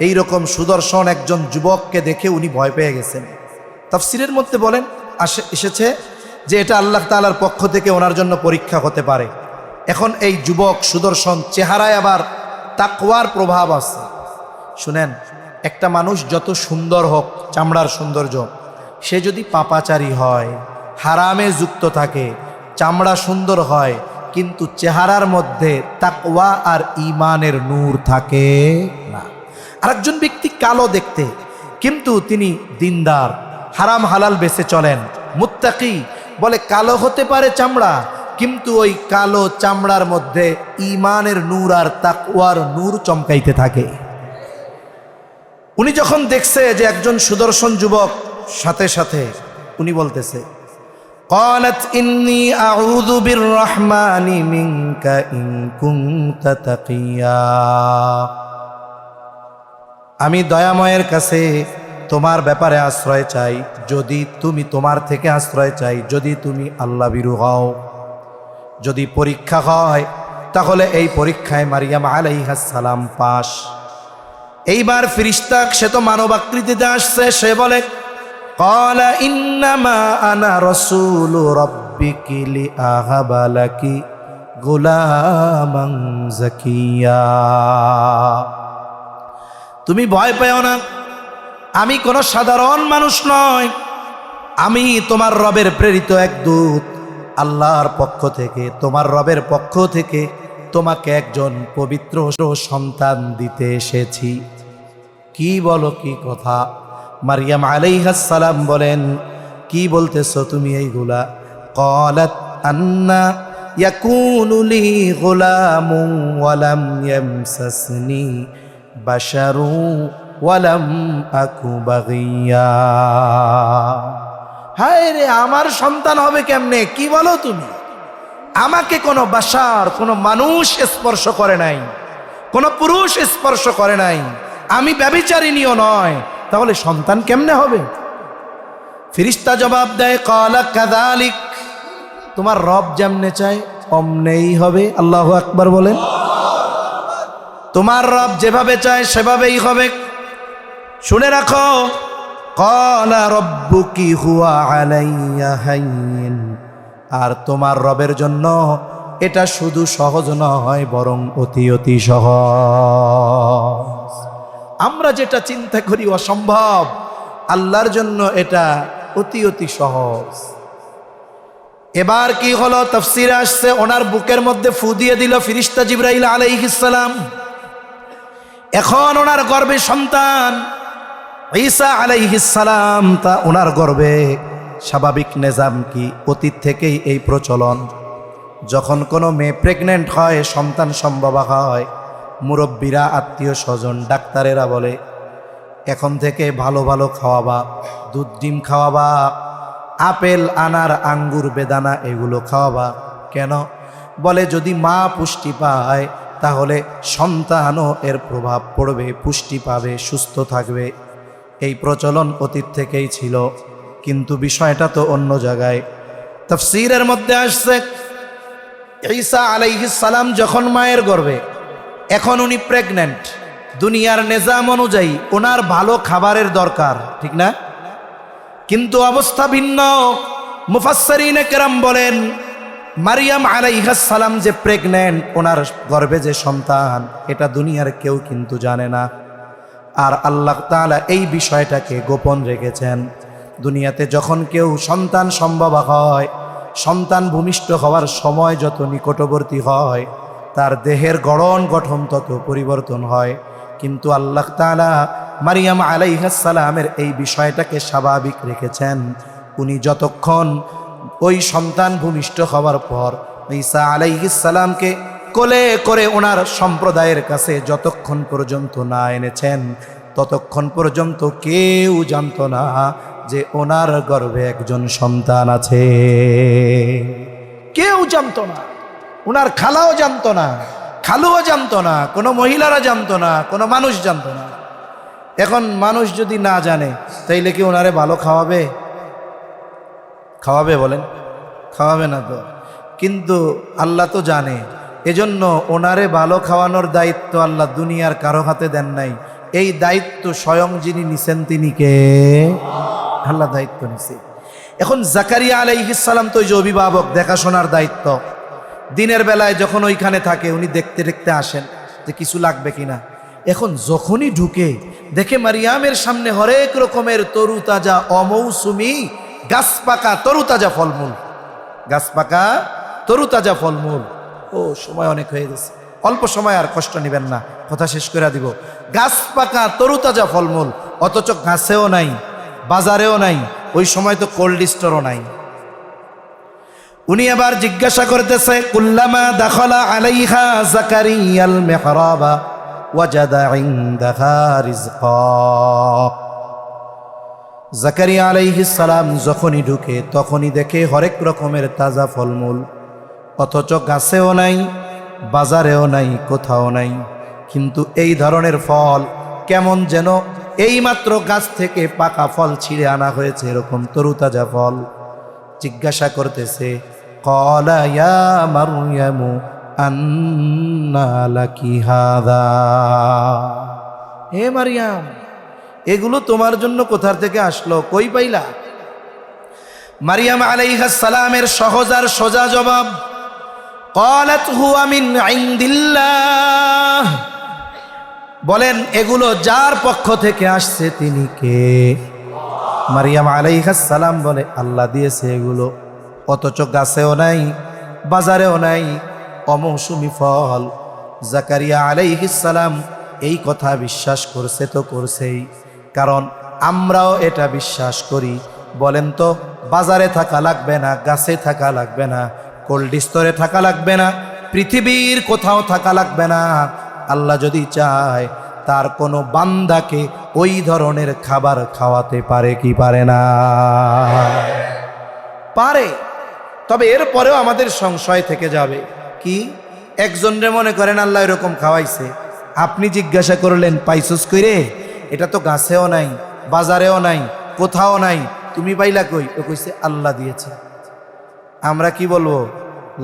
এই রকম সুদর্শন একজন যুবককে দেখে উনি ভয় পেয়ে গেছেন। তাফসিরের মধ্যে বলেন এসেছে যে এটা আল্লাহ তাআলার পক্ষ থেকে ওনার জন্য পরীক্ষা হতে পারে। এখন এই যুবক সুদর্শন, চেহারায় আবার তাকওয়ার প্রভাব আছে। শুনেন, একটা মানুষ যত সুন্দর হোক, চামড়ার সৌন্দর্য, সে যদি পাপাচারী হয়, হারামে যুক্ত থাকে, চামড়া সুন্দর হয় কিন্তু চেহারার মধ্যে তাকওয়া আর ঈমানের নূর থাকে না। আরেকজন ব্যক্তি কালো দেখতে কিন্তু তিনি দিনদার, হারাম হালাল বেঁচে চলেন, মুত্তাকি, বলে কালো হতে পারে চামড়া কিন্তু ওই কালো চামড়ার মধ্যে ঈমানের নূর আর তাকওয়ার নূর চমকাইতে থাকে। উনি যখন দেখছে যে একজন সুদর্শন যুবক, সাথে সাথে উনি বলতেছে قالت إني أعوذ بالرحمن منك إن كنت تقيا, আমি দয়াময়ের কাছে তোমার ব্যাপারে আশ্রয় চাই, যদি তুমি, তোমার থেকে আশ্রয় চাই যদি তুমি আল্লাহ ভীরু হও। যদি পরীক্ষা হয় তাহলে এই পরীক্ষায় মারিয়াম আলাইহিস সালাম পাস। এইবার ফেরেশতা, সে তো মানব আকৃতিতে আসছে, সে বলে ক্বালা ইন্নামা আনা রাসূলু রাব্বিকি লিআহাবা লাকি গুলামান যাকিয়া, তুমি ভয় পেও না, আমি কোনো সাধারণ মানুষ নয়, আমি তোমার রবের প্রেরিত এক দূত। আল্লাহর পক্ষ থেকে, তোমার রবের পক্ষ থেকে তোমাকে একজন পবিত্র সন্তান দিতে এসেছি। কি বলো, কি কথা? মারিয়াম আলাইহিস সালাম বলেন, কি বলতেছো তুমি এইগুলা? ক্বালাত আন্না ইয়াকুনু লি গুলামুন ওয়া লাম ইয়ামসাসনি বাশারু ওয়া লাম আকু বাগিয়া। হায় রে, আমার সন্তান হবে কেমনে? কি বলো তুমি? আমাকে কোনো বাশার, কোনো মানুষ স্পর্শ করে নাই, কোনো পুরুষ স্পর্শ করে নাই, আমি ব্যভিচারিণীও নয়, তাহলে সন্তান কেমনে হবে? ফেরেশতা জবাব দেয়, ক্বালা কাযালিক, তোমার রব যেমনে চায় অমনেই হবে। আল্লাহু আকবার বলেন। তোমার রব যেভাবে চায় সেভাবেই হবে। শুনে রাখো, ক্বালা রাব্বুকি হুয়া আলাইয়া হাইয়িন, আর তোমার রবের জন্য এটা শুধু সহজ নয়, বরং অতি অতি সহজ। আমরা যেটা চিন্তা করি অসম্ভব, আল্লাহর জন্য এটা অতি অতি সহজ। এবার কি হলো? তাফসীরে আসছে, ওনার বুকের মধ্যে ফু দিয়ে দিল ফেরেশতা জিবরাইল আলাইহিস সালাম। এখন ওনার গর্ভে সন্তান ঈসা আলাইহিস সালাম, তা ওনার গর্ভে স্বাভাবিক নিজাম কি, অতীত থেকেই এই প্রচলন, যখন কোনো মেয়ে প্রেগনেন্ট হয়, সন্তান সম্ভব হয়, মুরব্বীরা, আত্মীয় স্বজন, ডাক্তারেরা বলে এখন থেকে ভালো ভালো খাওয়াবা, দুধ ডিম খাওয়াবা, আপেল আনার আঙ্গুর বেদানা এগুলো খাওয়াবা। কেন? বলে যদি মা পুষ্টি পায় তাহলে সন্তানও এর প্রভাব পড়বে, পুষ্টি পাবে, সুস্থ থাকবে। এই প্রচলন অতীত থেকেই ছিল, কিন্তু বিষয়টা তো অন্য জায়গায়। তাফসীরের মধ্যে আসছে, ঈসা আলাইহিস সালাম যখন মায়ের গর্ভে, এখন উনি প্রেগন্যান্ট, দুনিয়ার নিজাম অনুযায়ী ওনার ভালো খাবারের দরকার, ঠিক না? কিন্তু অবস্থা ভিন্ন। মুফাসসিরিনে কেরাম বলেন, মারিয়াম আলাইহিস সালাম যে প্রেগন্যান্ট, ওনার গর্ভে যে সন্তান, এটা দুনিয়ার কেউ কিন্তু জানে না। আর আল্লাহ তাআলা এই বিষয়টাকে গোপন রেখেছেন। দুনিয়াতে যখন কেউ সন্তান সম্ভব হয়, সন্তান ভূমিষ্ঠ হওয়ার সময় যত নিকটবর্তী হয়, তার দেহের গঠন তত পরিবর্তন হয়। কিন্তু আল্লাহ তাআলা মারিয়াম আলাইহিস সালামের এই বিষয়টাকে স্বাভাবিক রেখেছেন। উনি যতক্ষণ ওই সন্তান ভূমিষ্ঠ হওয়ার পর ঈসা আলাইহিস সালামকে কোলে করে ওনার সম্প্রদায়ের কাছে যতক্ষণ পর্যন্ত না এনেছেন, ততক্ষণ পর্যন্ত কেউ জানতো না যে ওনার গর্ভে একজন সন্তান আছে। কেউ জানতো না, ওনার খালাও জানতো না, খালুও জানতো না, কোনো মহিলারা জানতো না, কোনো মানুষ জানতো না। এখন মানুষ যদি না জানে তাইলে কি ওনারে ভালো খাওয়াবে? খাওয়াবে বলেন? খাওয়াবে না তো। কিন্তু আল্লাহ তো জানে, এজন্য ওনারে ভালো খাওয়ানোর দায়িত্ব আল্লাহ দুনিয়ার কারো হাতে দেন নাই। এই দায়িত্ব স্বয়ং যিনি নিছেন তিনি কে? আল্লাহ দায়িত্ব নিছে। এখন জাকারিয়া আলাইহিস সালাম তো ওই যে অভিভাবক, দেখাশোনার দায়িত্ব। দিনের বেলায় যখন ওইখানে থাকে উনি দেখতে দেখতে আসেন যে কিছু লাগবে কিনা। এখন যখনই ঢুকে দেখে মারিয়ামের সামনে হরেক রকমের তরু তাজা অমৌসুমি গাছ পাকা তরু তাজা ফলমূল, গাছ পাকা তরু তাজা ফলমূল। ও সময় অনেক হয়ে গেছে, অল্প সময়, আর কষ্ট নেবেন না, কথা শেষ করে দিব। গাছ পাকা তরু তাজা ফলমূল, অথচ গাছেও নাই, বাজারেও নাই, ওই সময় তো কোল্ড স্টোরও নাই। উনি আবার জিজ্ঞাসা করতেছে, কুল্লামা দাখালা আলাইহা জাকারিয়াল মিহরাবা ওয়াজাদা ইনদাহা রিজকা। জাকারিয়া আলাইহিস সালাম যখনই ঢুকে তখনই দেখে হরেক রকমের তাজা ফলমূল, অথচ গাছেও নাই, বাজারেও নাই, কোথাও নাই। কিন্তু এই ধরনের ফল কেমন যেন এইমাত্র গাছ থেকে পাকা ফল ছিঁড়ে আনা হয়েছে, এরকম তরুতাজা ফল। জিজ্ঞাসা করতেছে, ক্বালা ইয়া মারইয়ামু আন্না লাকি হাযা। হে মারিয়াম, এগুলো তোমার জন্য কোথা থেকে আসলো, কই পাইলা? মারিয়াম আলাইহিস সালামের সহজ আর সোজা জবাব, ক্বালাত হুয়া মিন ইনদিল্লাহ। বলেন, এগুলো যার পক্ষ থেকে আসছে তিনি কে? মারিয়াম আলাইহিস সালাম বলে, আল্লাহ দিয়েছে এগুলো, অথচ গাছেও নাই, বাজারেও নাই, অমৌসুমি ফল। জাকারিয়া আলাইহিস সালাম এই কথা বিশ্বাস করছে তো করছেই, কারণ আমরাও এটা বিশ্বাস করি। বলেন তো, বাজারে থাকা লাগবে না, গাছে থাকা লাগবে না, কোল্ড স্টোরে থাকা লাগবে না, পৃথিবীর কোথাও থাকা লাগবে না। আল্লাহ যদি চায় তার কোনো বান্দাকে ওই ধরনের খাবার খাওয়াতে পারে কি পারে না? পারে। তবে এরপরেও আমাদের সংশয় থেকে যাবে, কি একজনরে মনে করেন আল্লাহ এরকম খাওয়াইছে, আপনি জিজ্ঞাসা করলেন পাইছস কইরে? এটা তো গাছেও নাই, বাজারেও নাই, কোথাও নাই, তুমি পাইলা কই? ও কইছে আল্লাহ দিয়েছে। আমরা কি বলবো?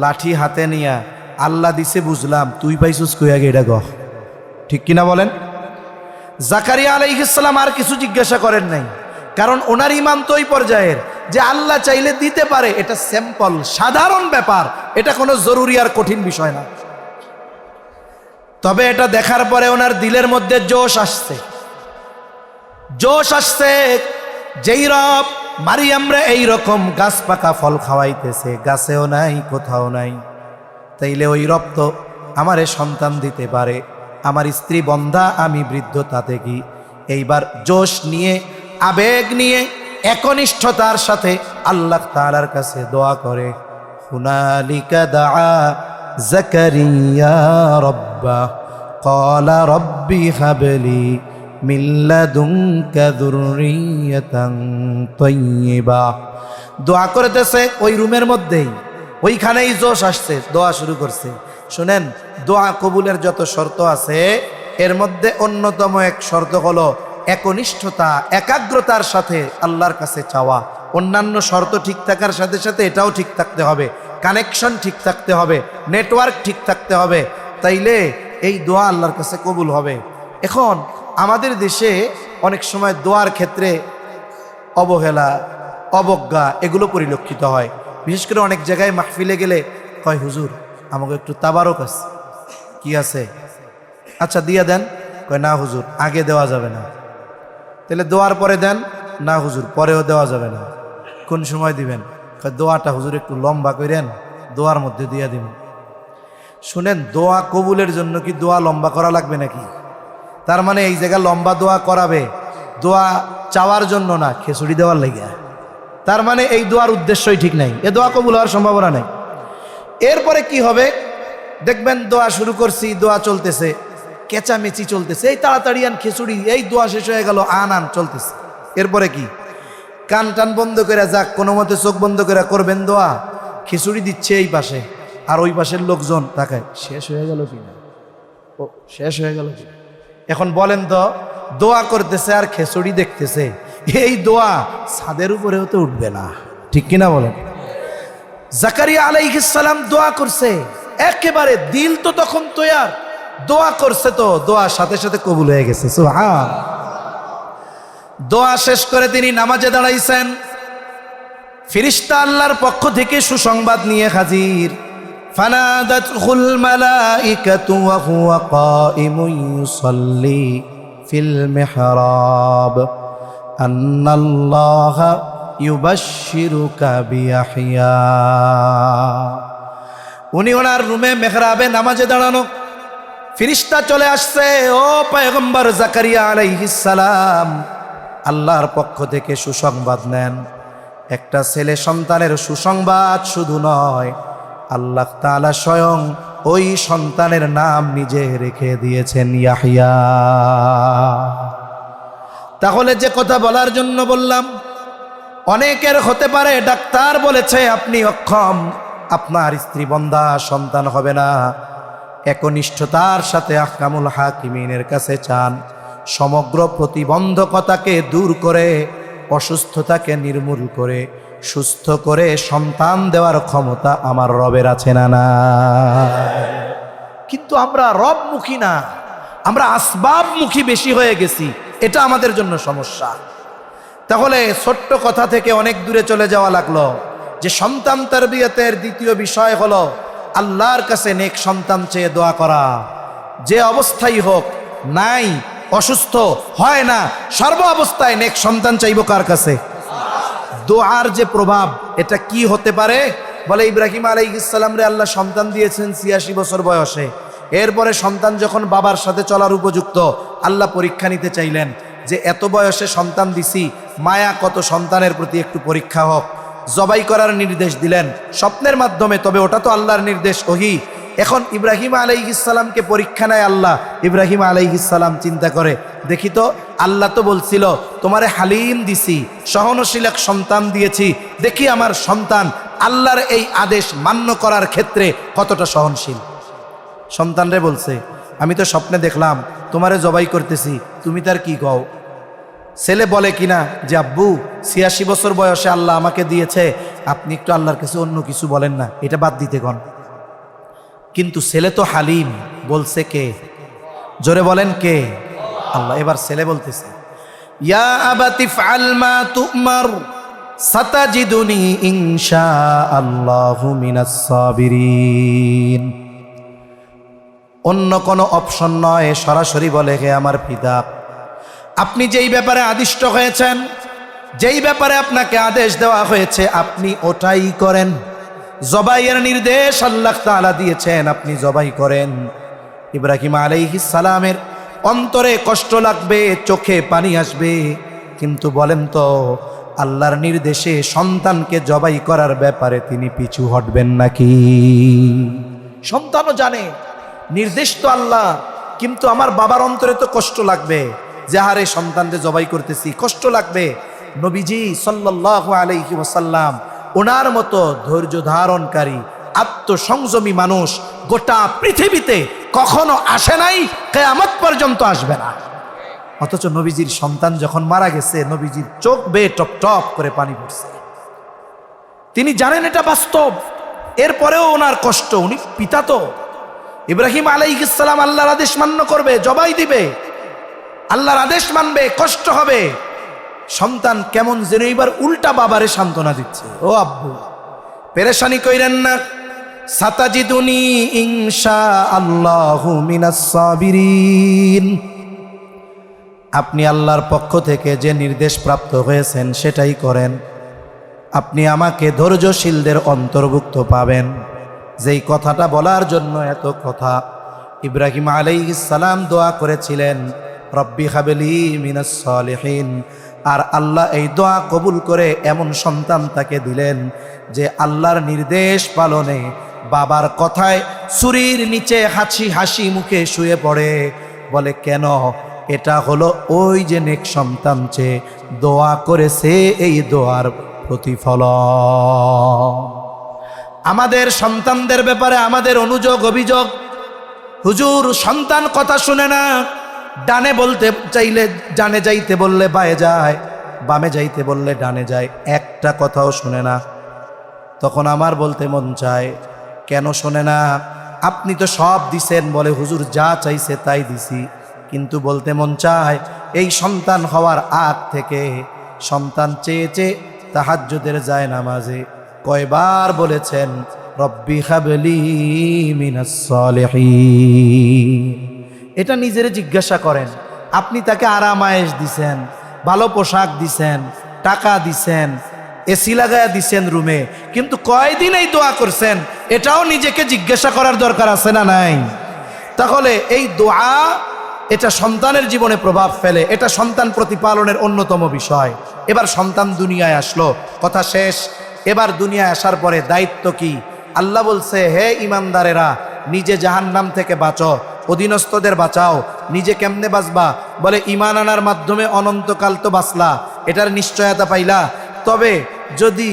লাঠি হাতে নিয়া, আল্লাহ দিছে বুঝলাম, তুই পাইছস কই আগে এটা গহ। ঠিক কিনা বলেন? জাকারিয়া আলাইহিস সালাম আর কিছু জিজ্ঞাসা করেন নাই, কারণ ওনার ঈমান তো ওই পর্যায়ের যে আল্লাহ চাইলে দিতে পারে। এটা সিম্পল, সাধারণ ব্যাপার, এটা কোনো জরুরি আর কঠিন বিষয় না। তবে এটা দেখার পরে ওনার দিলের মধ্যে জোশ আসছে, জোশ আসছে। যেই রব মারিয়ামরে এইরকম গাছ পাকা ফল খাওয়াইতেছে, গাছেও নাই, কোথাও নাই, তাইলে ওই রব তো আমারে সন্তান দিতে পারে। আমার স্ত্রী বন্ধা, আমি বৃদ্ধ, তাতে কি? এইবার জোশ নিয়ে, আবেগ নিয়ে, একনিষ্ঠতার সাথে আল্লাহ তাআলার কাছে দোয়া করে। হুনালিকা দাআ জাকারিয়া রাব্বা ক্বালা রাব্বি হাবলি মিন লাদুনকা যুররিয়াতান তাইয়্যিবা। দোয়া করতেছে ওই রুমের মধ্যেই, ওইখানেই জোশ আসছে, দোয়া শুরু করছে। শুনেন, দোয়া কবুলের যত শর্ত আছে এর মধ্যে অন্যতম এক শর্ত হলো একনিষ্ঠতা, একাগ্রতার সাথে আল্লাহর কাছে চাওয়া। অন্যান্য শর্ত ঠিক থাকার সাথে সাথে এটাও ঠিক থাকতে হবে, কানেকশন ঠিক থাকতে হবে, নেটওয়ার্ক ঠিক থাকতে হবে, তাইলে এই দোয়া আল্লাহর কাছে কবুল হবে। এখন আমাদের দেশে অনেক সময় দোয়ার ক্ষেত্রে অবহেলা, অবজ্ঞা এগুলো পরিলক্ষিত হয়। বিশেষ করে অনেক জায়গায় মাহফিলে গেলে কয়, হুজুর আমাকে একটু তাবারক আছে। কি আছে? আচ্ছা দিয়া দেন। কয় না হুজুর, আগে দেওয়া যাবে না। তাহলে দোয়ার পরে দেন। না হুজুর, পরেও দেওয়া যাবে না। কোন সময় দিবেন? কয় দোয়াটা হুজুর একটু লম্বা করেন, দোয়ার মধ্যে দিয়া দিন। শুনেন, দোয়া কবুলের জন্য কি দোয়া লম্বা করা লাগবে নাকি? তার মানে এই জায়গা লম্বা দোয়া করাবে, দোয়া চাওয়ার জন্য না, খিচুড়ি দেওয়ার লাগিয়া। তার মানে এই দোয়ার উদ্দেশ্যই ঠিক নাই, এ দোয়া কবুল হওয়ার সম্ভাবনা নেই। এরপরে কি হবে দেখবেন, দোয়া শুরু করছি, দোয়া চলতেছে, কেচামেচি চলতেছে, এই তাড়াতাড়ি আন খিচুড়ি, এই দোয়া শেষ হয়ে গেল, আন চলতেছে। এরপরে কি, কান টান বন্ধ করে যাক, কোনো মতে চোখ বন্ধ করে করবেন দোয়া, খিচুড়ি দিচ্ছে এই পাশে, আর ওই পাশের লোকজন তাকায়, শেষ হয়ে গেল কিনা, ও শেষ হয়ে গেল কিনা। এখন বলেন তো, দোয়া করতেছে আর খিচুড়ি দেখতেছে, এই দোয়া ছাদের উপরেও তো উঠবে না, ঠিক কিনা বলেন? জাকারিয়া আলাইহিস সালাম দোয়া করছে, একেবারে দিল তো তখন তৈয়ার, দোয়া করছে তো দোয়া সাথে সাথে কবুল হয়ে গেছে, সুবহান। দোয়া শেষ করে তিনি নামাজে দাঁড়াইছেন, ফেরেশতা আল্লাহর পক্ষ থেকে সুসংবাদ নিয়ে হাজির। ফানাদাতুল মালাইকাতু ওয়া হুয়া কাইমুন ইউসাল্লি ফিল মিহরাব আন্নাল্লাহা ইউবাশশিরুকা বিয়াহইয়া। উনি ওনার রুমে মেহরাবে নামাজে দাঁড়ানো, ফেরেশতা চলে আসছে, ও পয়গম্বর জাকারিয়া আলাইহিস সালাম, আল্লাহর পক্ষ থেকে সুসংবাদ নেন। একটা ছেলে সন্তানের সুসংবাদ শুধু নয়, আল্লাহ তাআলা স্বয়ং ওই সন্তানের নাম নিজে রেখে দিয়েছেন ইয়াহইয়া। তাহলে যে কথা বলার জন্য বললাম, অনেকের হতে পারে ডাক্তার বলেছে আপনি অক্ষম, আপনার স্ত্রী বন্ধা, সন্তান হবে না। একনিষ্ঠতার সাথে আহকামুল হাকিমিনের কাছে চান, সমগ্র প্রতিবন্ধকতাকে দূর করে, অসুস্থতাকে নির্মূল করে, সুস্থ করে সন্তান দেওয়ার ক্ষমতা আমার রবের আছে না না? কিন্তু আমরা রবমুখী না, আমরা আসবাবমুখী বেশি হয়ে গেছি, এটা আমাদের জন্য সমস্যা। তাহলে ছোট্ট কথা থেকে অনেক দূরে চলে যাওয়া লাগলো, যে সন্তান তারবিয়াতের দ্বিতীয় বিষয় হলো আল্লাহর কাছে নেক সন্তান চেয়ে দোয়া করা। যে অবস্থায় হোক, নাই, অসুস্থ, হয় না, সর্ব অবস্থায় নেক সন্তান চাইব কার কাছে? দোয়ার যে প্রভাব, এটা কি হতে পারে? বলে ইব্রাহিম আলাইহিস সালাম রে আল্লাহ সন্তান দিয়েছেন ৮৬ বছর বয়সে। এরপরে সন্তান যখন বাবার সাথে চলার উপযুক্ত, আল্লাহ পরীক্ষা নিতে চাইলেন যে এত বয়সে সন্তান দিছি, মায়া কত সন্তানের প্রতি, একটু পরীক্ষা হোক। জবাই করার নির্দেশ দিলেন স্বপ্নের মাধ্যমে, তবে ওটা তো আল্লাহর নির্দেশ, ওহী। এখন ইব্রাহিম আলাইহিস সালামকে পরীক্ষা নেয় আল্লাহ। ইব্রাহিম আলাইহিস সালাম চিন্তা করে, দেখি তো, আল্লাহ তো বলছিল তোমারে হালিম দিছি, সহনশীল এক সন্তান দিয়েছি, দেখি আমার সন্তান আল্লাহর এই আদেশ মান্য করার ক্ষেত্রে কতটা সহনশীল। সন্তানরে বলছে, আমি তো স্বপ্নে দেখলাম তোমারে জবাই করতেছি, তুমি তার কি কও? ছেলে বলে কিনা যে আব্বু ৮৬ বছর বয়সে আল্লাহ আমাকে দিয়েছে, আপনি একটু আল্লাহর কাছে অন্য কিছু বলেন না, এটা বাদ দিতে কন। কিন্তু ছেলে তো হালিম, বলছে কে? জোরে বলেন কে? আল্লাহ। এবার ছেলে বলতেছে, ইয়া আবাতি ফাআল মা তুমার সাতাজিদুনি ইনশাআল্লাহু মিনাস সাবিরিন। অন্য কোনো অপশন নয়, সরাসরি বলে, হে আমার পিতা, আপনি যেই ব্যাপারে আদিষ্ট হয়েছেন, যেই ব্যাপারে আপনাকে আদেশ দেওয়া হয়েছে, আপনি ওটাই করেন। জবাইয়ের নির্দেশ আল্লাহ তাআলা দিয়েছেন, আপনি জবাই করেন। ইব্রাহিম আলাইহিস সালামের অন্তরে কষ্ট লাগবে, চোখে পানি আসবে, কিন্তু বলেন তো, আল্লাহর নির্দেশে সন্তানকে জবাই করার ব্যাপারে তিনি পিছু হটবেন নাকি? সন্তানও জানে নির্দেশ তো আল্লাহ, কিন্তু আমার বাবার অন্তরে তো কষ্ট লাগবে, যে হারে সন্তানকে জবাই করতেছি, কষ্ট লাগবে। নবীজি সাল্লাল্লাহু আলাইহি ওয়াসাল্লাম, ওনার মতো ধৈর্য ধারণকারী, আত্মসংযমী মানুষ গোটা পৃথিবীতে কখনো আসে নাই, কিয়ামত পর্যন্ত আসবে না। অথচ নবীজির সন্তান যখন মারা গেছে, নবীজির চোখ বেয়ে টপ টপ করে পানি পড়ছে। তিনি জানেন এটা বাস্তব, এরপরেও ওনার কষ্ট। উনি পিতা তো, ইব্রাহিম আলাইহিস সালাম আল্লাহর আদেশ মান্য করবে, জবাই দিবে, আল্লাহর আদেশ মানবে, কষ্ট হবে। সন্তান কেমন যেন এবার উল্টা বাবারে সান্ত্বনা দিচ্ছে, ও আব্বু পেরেশানি কইরেন না, সাতাজিদুনি ইনশাআল্লাহু মিনাস সাবিরিন। আপনি আল্লাহর পক্ষ থেকে যে নির্দেশ প্রাপ্ত হয়েছেন সেটাই করেন, আপনি আমাকে ধৈর্যশীলদের অন্তর্ভুক্ত পাবেন। যেই কথাটা বলার জন্য এত কথা, ইব্রাহিম আলাইহিস সালাম দোয়া করেছিলেন, রব্বি হাবলি মিনাস সালিহিন, আর আল্লাহ এই দোয়া কবুল করে এমন সন্তান তাকে দিলেন যে আল্লাহর নির্দেশ পালনে বাবার কথায় ছুরির নিচে হাসি মুখে শুয়ে পড়ে। বলে কেন? এটা হলো ওই যে নেক সন্তান চেয়ে দোয়া করেছে, এই দোয়ার প্রতিফলন। আমাদের সন্তানদের ব্যাপারে আমাদের অনুযোগ অভিযোগ, হুজুর সন্তান কথা শুনে না, ডানে বলতে চাইলে ডানে যাইতে বললে বায়ে যায়, বামে যাইতে বললে ডানে যায়, একটা কথাও শুনে না। তখন আমার বলতে মন চায়, কেন শোনে না? আপনি তো সব দিছেন। বলে হুজুর যা চাইছে তাই দিছি, কিন্তু বলতে মন চায় এই সন্তান হওয়ার আগ থেকে সন্তান চেয়ে চেয়ে তাহাজ্জুদের যায় নামাজে কয়বার বলেছেন রব্বি হাবলি মিনাস সালিহিন। এটা নিজের জিজ্ঞাসা করেন। আপনি তাকে আরাম আয়েশ দিছেন, ভালো পোশাক দিছেন, টাকা দিছেন, এসি লাগায়া দিছেন রুমে, কিন্তু কয়দিন এই দোয়া করছেন? এটাও নিজেকে জিজ্ঞাসা করার দরকার আছে না নাই? তাহলে এই দোয়া এটা সন্তানের জীবনে প্রভাব ফেলে, এটা সন্তান প্রতিপালনের অন্যতম বিষয়। এবার সন্তান দুনিয়ায় আসলো, কথা শেষ। এবার দুনিয়ায় আসার পরে দায়িত্ব কি? আল্লাহ বলছে, হে ইমানদারেরা, নিজে জাহান্নাম থেকে বাঁচো, অধীনস্থদের বাঁচাও। নিজে কেমনে বাঁচবা? বলে ঈমান আনার মাধ্যমে অনন্তকাল তো বাঁচলা, এটার নিশ্চয়তা পাইলা। তবে যদি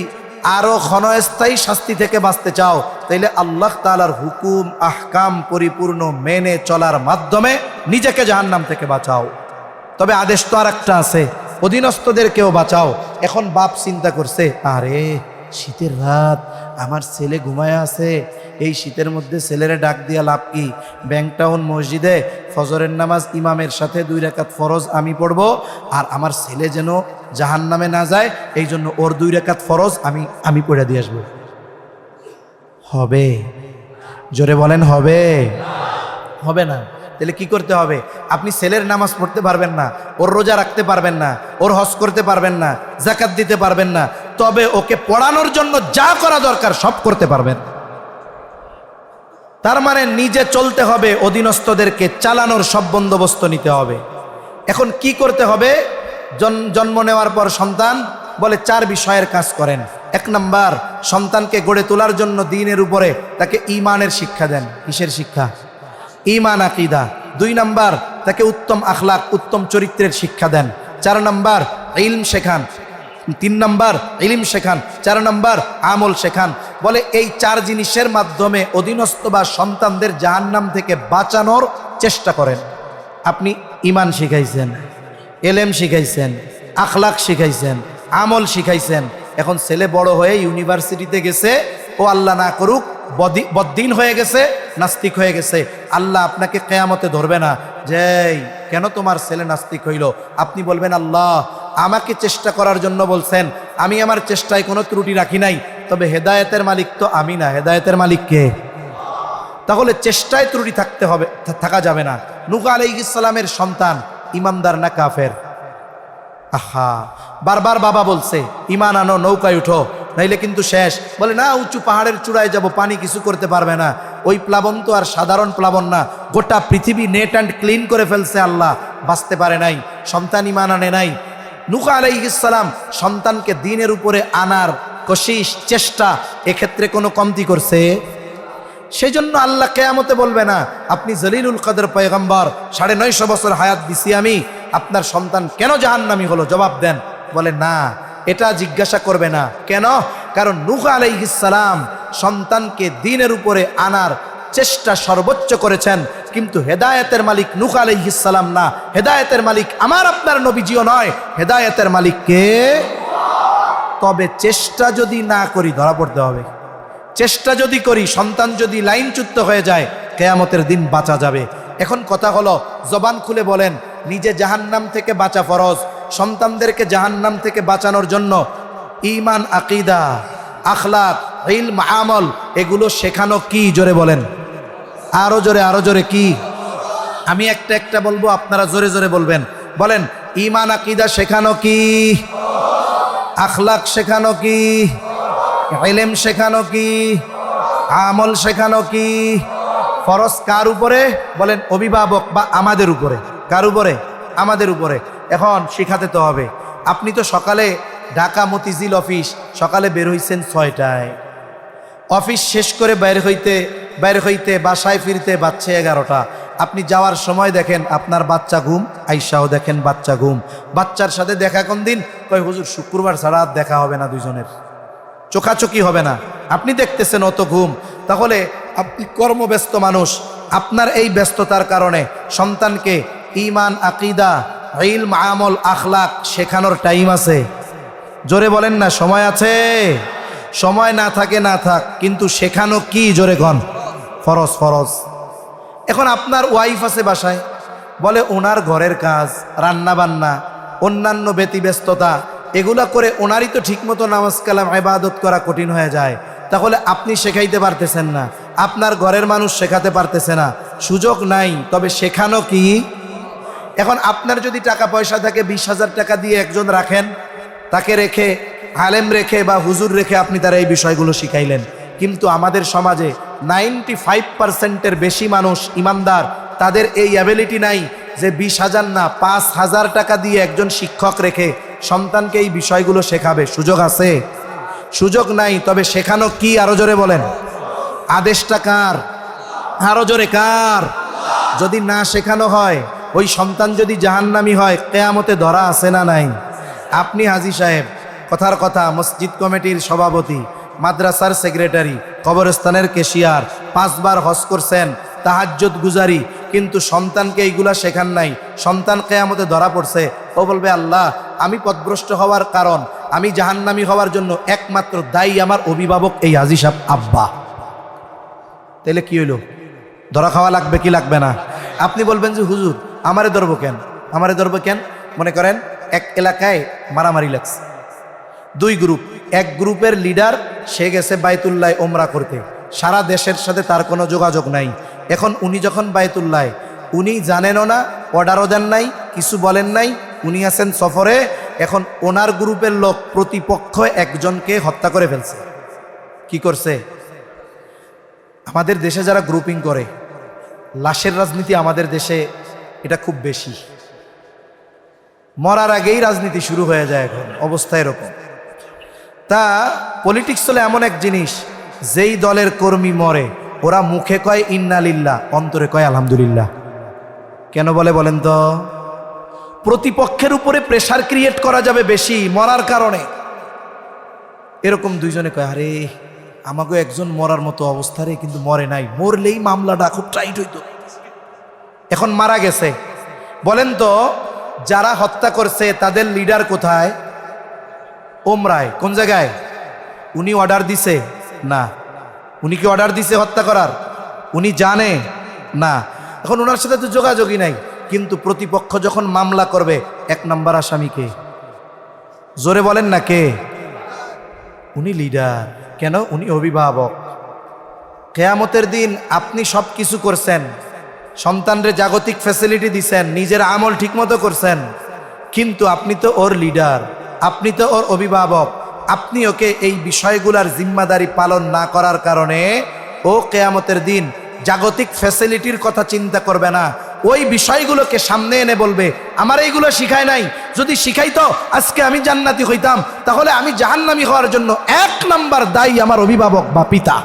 আরো ক্ষণস্থায়ী শাস্তি থেকে বাঁচতে চাও, তাইলে আল্লাহ তাআলার হুকুম আহকাম পরিপূর্ণ মেনে চলার মাধ্যমে নিজেকে জাহান্নাম থেকে বাঁচাও। তবে আদেশ তো আর একটা আছে, অধীনস্থদেরকেও বাঁচাও। এখন বাপ চিন্তা করছে, আরে শীতের রাত, আমার ছেলে ঘুমায় আছে, এই শীতের মধ্যে ছেলেরে ডাক দিয়া লাভ কি? ব্যাংক টাউন মসজিদে ফজরের নামাজ ইমামের সাথে 2 রাকাত ফরজ আমি পড়ব, আর আমার ছেলে যেন জাহান্নামে না যায়, এই জন্য ওর 2 রাকাত ফরজ আমি পড়ে দিয়ে আসবো। হবে? জোরে বলেন হবে? হবে না। তাহলে কি করতে হবে? আপনি ছেলের নামাজ পড়তে পারবেন না, ওর রোজা রাখতে পারবেন না, ওর হজ করতে পারবেন না, যাকাত দিতে পারবেন না, তবে ওকে পড়ানোর জন্য যা করা দরকার সব করতে পারবেন। তার মানে নিজে চলতে হবে, অধীনস্থদেরকে চালানোর সব বন্দোবস্ত নিতে হবে। এখন কি করতে হবে? জন্ম নেওয়ার পর সন্তান বলে 4 বিষয়ের কাজ করেন। 1 নাম্বার, সন্তানকে গড়ে তোলার জন্য দ্বীনের উপরে তাকে ঈমানের শিক্ষা দেন। কিসের শিক্ষা? ঈমান আকীদা। 2 নাম্বার, তাকে উত্তম আখলাক, উত্তম চরিত্রের শিক্ষা দেন। 4 নাম্বার, ইলম শেখান। 3 নাম্বার, ইলম শেখান। 4 নাম্বার, আমল শেখান। বলে এই 4 জিনিসের মাধ্যমে অধীনস্থ বা সন্তানদের জাহান্নাম থেকে বাঁচানোর চেষ্টা করেন। আপনি ঈমান শিখাইছেন, ইলম শিখাইছেন, আখলাক শিখাইছেন, আমল শিখাইছেন। এখন ছেলে বড় হয়ে ইউনিভার্সিটিতে গেছে, ও আল্লাহ না করুক বদ্দিন হয়ে গেছে, নাস্তিক হয়ে গেছে। আল্লাহ আপনাকে কিয়ামতে ধরবে না যে কেন তোমার ছেলে নাস্তিক হইল। আপনি বলবেন, আল্লাহ আমাকে চেষ্টা করার জন্য বলছেন, আমি আমার চেষ্টায় কোনো ত্রুটি রাখি নাই, তবে হেদায়েতের মালিক তো আমি না, হেদায়েতের মালিক কে? তাহলে চেষ্টায় ত্রুটি থাকা যাবে না। নূহ আলাইহিস সালামের সন্তান ইমানদার না কাফের? আহা, বারবার বাবা বলছে ঈমান আনো, নৌকায় উঠো, নাইলে কিন্তু শেষ। বলে না, উঁচু পাহাড়ের চূড়ায় যাব, পানি কিছু করতে পারবে না। ওই প্লাবন তো আর সাধারণ প্লাবন না, গোটা পৃথিবী নেট অ্যান্ড ক্লিন করে ফেলছে, আল্লাহ বাঁচতে পারে নাই। সন্তান ঈমান আনে নাই। নূহ আলাইহিস সালাম সন্তানকে দ্বীনের উপরে আনার কোশিশ, চেষ্টা, এক্ষেত্রে কোনো কমতি করছে? সেই জন্য আল্লাহ কিয়ামতে বলবে না, আপনি জলিলুল কদর পয়গম্বর, 950 বছর হায়াত দিছি আমি, আপনার সন্তান কেন জাহান্নামী হলো, জবাব দেন। বলে না, এটা জিজ্ঞাসা করবে না। কেন? কারণ নূহ আলাইহিস সালাম সন্তানকে দ্বীনের উপরে আনার চেষ্টা সর্বোচ্চ করেছেন, কিন্তু হেদায়েতের মালিক নূহ আলাইহিস সালাম না, হেদায়েতের মালিক আমার আপনার নবীজিও নয়, হেদায়েতের মালিক কে? তবে চেষ্টা যদি না করি ধরা পড়তে হবে। চেষ্টা যদি করি, সন্তান যদি লাইনচ্যুত হয়ে যায়, কিয়ামতের দিন বাঁচা যাবে। এখন কথা হলো, জবান খুলে বলেন, নিজে জাহান্নাম থেকে বাঁচা ফরজ, সন্তানদেরকে জাহান্নাম থেকে বাঁচানোর জন্য ঈমান, আকীদা, আখলাক, ইলম, আমল এগুলো শেখানো কি? জোরে বলেন, আরো জোরে, আরো জোরে কি? আমি একটা একটা বলবো, আপনারা জোরে জোরে বলবেন। বলেন, ঈমান আকীদা শেখানো কি? আখলাক শেখানো কি? ইলম শেখানো কি? আমল শেখানো কি? ফরজ কার উপরে? বলেন, অভিভাবক বা আমাদের উপরে। কার উপরে? আমাদের উপরে। এখন শিখাতে তো হবে। আপনি তো সকালে ঢাকা মতিঝিল অফিস সকালে বের হইছেন 6টায়, অফিস শেষ করে বাইরে হইতে বাসায় ফিরতে বাচ্চা 11টা। আপনি যাওয়ার সময় দেখেন আপনার বাচ্চা ঘুম, আইসাও দেখেন বাচ্চা ঘুম। বাচ্চার সাথে দেখা কোন দিন? কয় হুজুর শুক্রবার ছাড়া আর দেখা হবে না, দুজনের চোখাচোখি হবে না। আপনি দেখতেছেন অত ঘুম, তাহলে আপনি কর্মব্যস্ত মানুষ। আপনার এই ব্যস্ততার কারণে সন্তানকে ঈমান, আকীদা, ইলম, আমল, আখলাক শেখানোর টাইম আছে? জোরে বলেন না, সময় আছে? সময় না থাকে না থাক, কিন্তু শেখানো কি? জোরে কন, ফরজ। ফরজ। এখন আপনার ওয়াইফ আছে বাসায়, বলে ওনার ঘরের কাজ, রান্না বান্না, অন্যান্য ব্যতিব্যস্ততা, এগুলা করে ওনারই তো ঠিকমতো নামাজ কালাম ইবাদত করা কঠিন হয়ে যায়। তাহলে আপনি শেখাইতে পারতেছেন না, আপনার ঘরের মানুষ শেখাতে পারতেছে না, সুযোগ নাই, তবে শেখানো কি? এখন আপনার যদি টাকা পয়সা থাকে 20,000 টাকা দিয়ে একজন রাখেন, তাকে রেখে, আলেম রেখে বা হুজুর রেখে আপনি তারা এই বিষয়গুলো শিখাইলেন। কিন্তু আমাদের সমাজে 95%-এর বেশি মানুষ ইমানদার, তাদের এই অ্যাবিলিটি নাই যে 20,000 না 5,000 টাকা দিয়ে একজন শিক্ষক রেখে সন্তানকে এই বিষয়গুলো শেখাবে। সুযোগ আছে? সুযোগ নাই, তবে শেখানো কি? আরো জোরে বলেন। আদেশটা কার? আরো জোরে কার? যদি না শেখানো হয়, ওই সন্তান যদি জাহান্নামী হয়, কিয়ামতে ধরা আছে না নাই? আপনি হাজী সাহেব, কথার কথা, মসজিদ কমিটির সভাপতি, মাদ্রাসার সেক্রেটারি, কবরস্থানের ক্যাশিয়ার, 5 বার হজ করছেন, তাহাজ্জুদ গুজারি, কিন্তু সন্তানকে এইগুলা শেখান নাই। সন্তান কিয়ামতে ধরা পড়ছে, ও বলবে আল্লাহ, আমি পথভ্রষ্ট হওয়ার কারণ, আমি জাহান্নামী হওয়ার জন্য একমাত্র দায়ী আমার অভিভাবক এই হাজী সাহেব আব্বা। তাহলে কি হইল? ধরা খাওয়া লাগবে কি লাগবে না? আপনি বলবেন যে হুজুর আমারে ধরবো কেন? আমারে ধরবো কেন? মনে করেন এক এলাকায় মারামারি লাগছে, 2 গ্রুপ। এক গ্রুপের লিডার, সে গেছে বাইতুল্লাহ ওমরা করতে, সারা দেশের সাথে তার কোনো যোগাযোগ নাই। এখন উনি যখন বাইতুল্লাহ, উনি জানেনও না, অর্ডারও দেন নাই, কিছু বলেন নাই, উনি আছেন সফরে। এখন ওনার গ্রুপের লোক প্রতিপক্ষ একজনকে হত্যা করে ফেলছে। কি করছে? আমাদের দেশে যারা গ্রুপিং করে, লাশের রাজনীতি আমাদের দেশে এটা খুব বেশি। মরার আগেই রাজনীতি শুরু হয়ে যায়, এখন অবস্থা এরকম। তা পলিটিক্স হলো এমন এক জিনিস, যেই দলের কর্মী মরে, ওরা মুখে কয় ইন্না লিল্লাহ, অন্তরে কয় আলহামদুলিল্লাহ। কেন বলে বলেন তো? প্রতিপক্ষের উপরে প্রেসার ক্রিয়েট করা যাবে বেশি মরার কারণে। এরকম দুইজনে কয়, আরে আমাকে একজন মরার মতো অবস্থা রে, কিন্তু মরে নাই, মরলেই মামলাটা খুব টাইট হইতো। এখন মারা গেছে, বলেন তো যারা হত্যা করছে তাদের লিডার কোথায়? ওমরায়। কোন জায়গায়? উনি অর্ডার দিছে না। উনি কি অর্ডার দিছে হত্যা করার? উনি জানে না। এখন ওনার সাথে তো যোগাযোগই নাই। কিন্তু প্রতিপক্ষ যখন মামলা করবে, 1 নম্বর আসামি কে? জোরে বলেন না কে? উনি লিডার। কেন? উনি অভিভাবক। কিয়ামতের দিন আপনি সব কিছু করছেন, সন্তানরে জাগতিক ফ্যাসিলিটি দিছেন, নিজের আমল ঠিকমতো করছেন, কিন্তু আপনি তো ওর লিডার, আপনি তো ওর অভিভাবক। আপনি ওকে এই বিষয়গুলোর জিম্মাদারি পালন না করার কারণে ও কিয়ামতের দিন জাগতিক ফ্যাসিলিটির কথা চিন্তা করবে না, ওই বিষয়গুলোকে সামনে এনে বলবে আমার এইগুলো শিখায় নাই, যদি শিখাইতো আজকে আমি জান্নাতি হইতাম, তাহলে আমি জাহান্নামী হওয়ার জন্য 1 নম্বর দায়ী আমার অভিভাবক বা পিতা।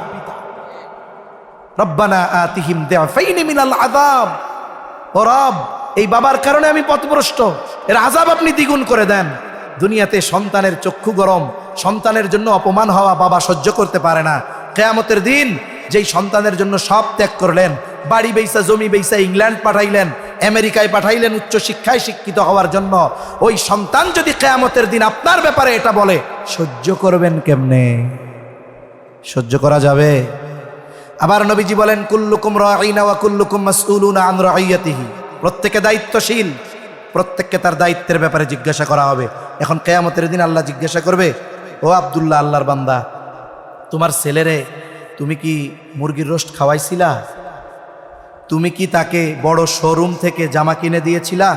রব্বানা আতিহিম দিআফাইনি মিনাল আযাব। ও রব, এই বাবার কারণে আমি পথভ্রষ্ট, এর আযাব আপনি দ্বিগুণ করে দেন। দুনিয়াতে সন্তানের চক্ষু গরম, সন্তানের জন্য অপমান হওয়া বাবা সহ্য করতে পারে না। কিয়ামতের দিন যেই সন্তানের জন্য সব ত্যাগ করলেন, বাড়ি বেইসা, জমি বেইসা ইংল্যান্ড পাঠাইলেন, আমেরিকায় পাঠাইলেন উচ্চ শিক্ষায় শিক্ষিত হওয়ার জন্য, ওই সন্তান যদি কিয়ামতের দিন আপনার ব্যাপারে এটা বলে, সহ্য করবেন কেমনে? সহ্য করা যাবে? আবার নবীজি বলেন কুল্লুকুম রাঈনা ওয়া কুল্লুকুম মাসউলুনা আন রাইয়াতিহি। প্রত্যেকে দায়িত্বশীল, প্রত্যেককে তার দায়িত্বের ব্যাপারে জিজ্ঞাসা করা হবে। এখন কিয়ামতের দিন আল্লাহ জিজ্ঞাসা করবে, ও আব্দুল্লাহ, আল্লাহর বান্দা, তোমার ছেলেরে তুমি কি মুরগির রোস্ট খাওয়াইছিলা? তুমি কি তাকে বড় শোরুম থেকে জামা কিনে দিয়েছিলা?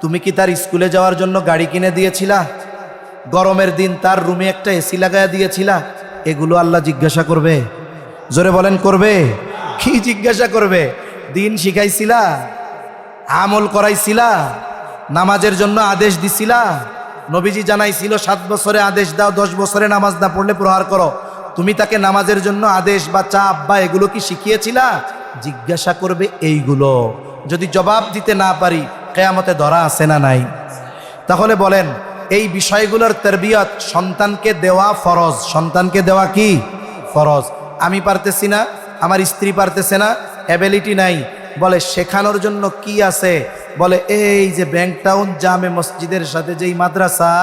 তুমি কি তার স্কুলে যাওয়ার জন্য গাড়ি কিনে দিয়েছিলা? গরমের দিন তার রুমে একটা এসি লাগায়া দিয়েছিলা? এগুলো আল্লাহ জিজ্ঞাসা করবে। জোরে বলেন করবে? কি জিজ্ঞাসা করবে? দিন শিখাইছিলা? আমল করাইছিলা? নামাজের জন্য আদেশ দিছিলা? নবীজি জানাইছিল 7 বছরে আদেশ দাও, 10 বছরে নামাজ না পড়লে প্রহার করো। তুমি তাকে নামাজের জন্য আদেশ বা চাপ বা এগুলো কি শিখিয়েছিলা? জিজ্ঞাসা করবে এইগুলো। যদি জবাব দিতে না পারি কিয়ামতে ধরা আছে না নাই? তাহলে বলেন এই বিষয়গুলোর তারবিয়ত সন্তানকে দেওয়া ফরজ। সন্তানকে দেওয়া কি ফরজ? আমি পারতেছি না, আমার স্ত্রী পারতেছে না, অ্যাবিলিটি নাই, বলে শেখানোর জন্য কি আছে? বলে এই যে ব্যাংক টাউন জামে মসজিদের সাথে যেই মাদ্রাসা,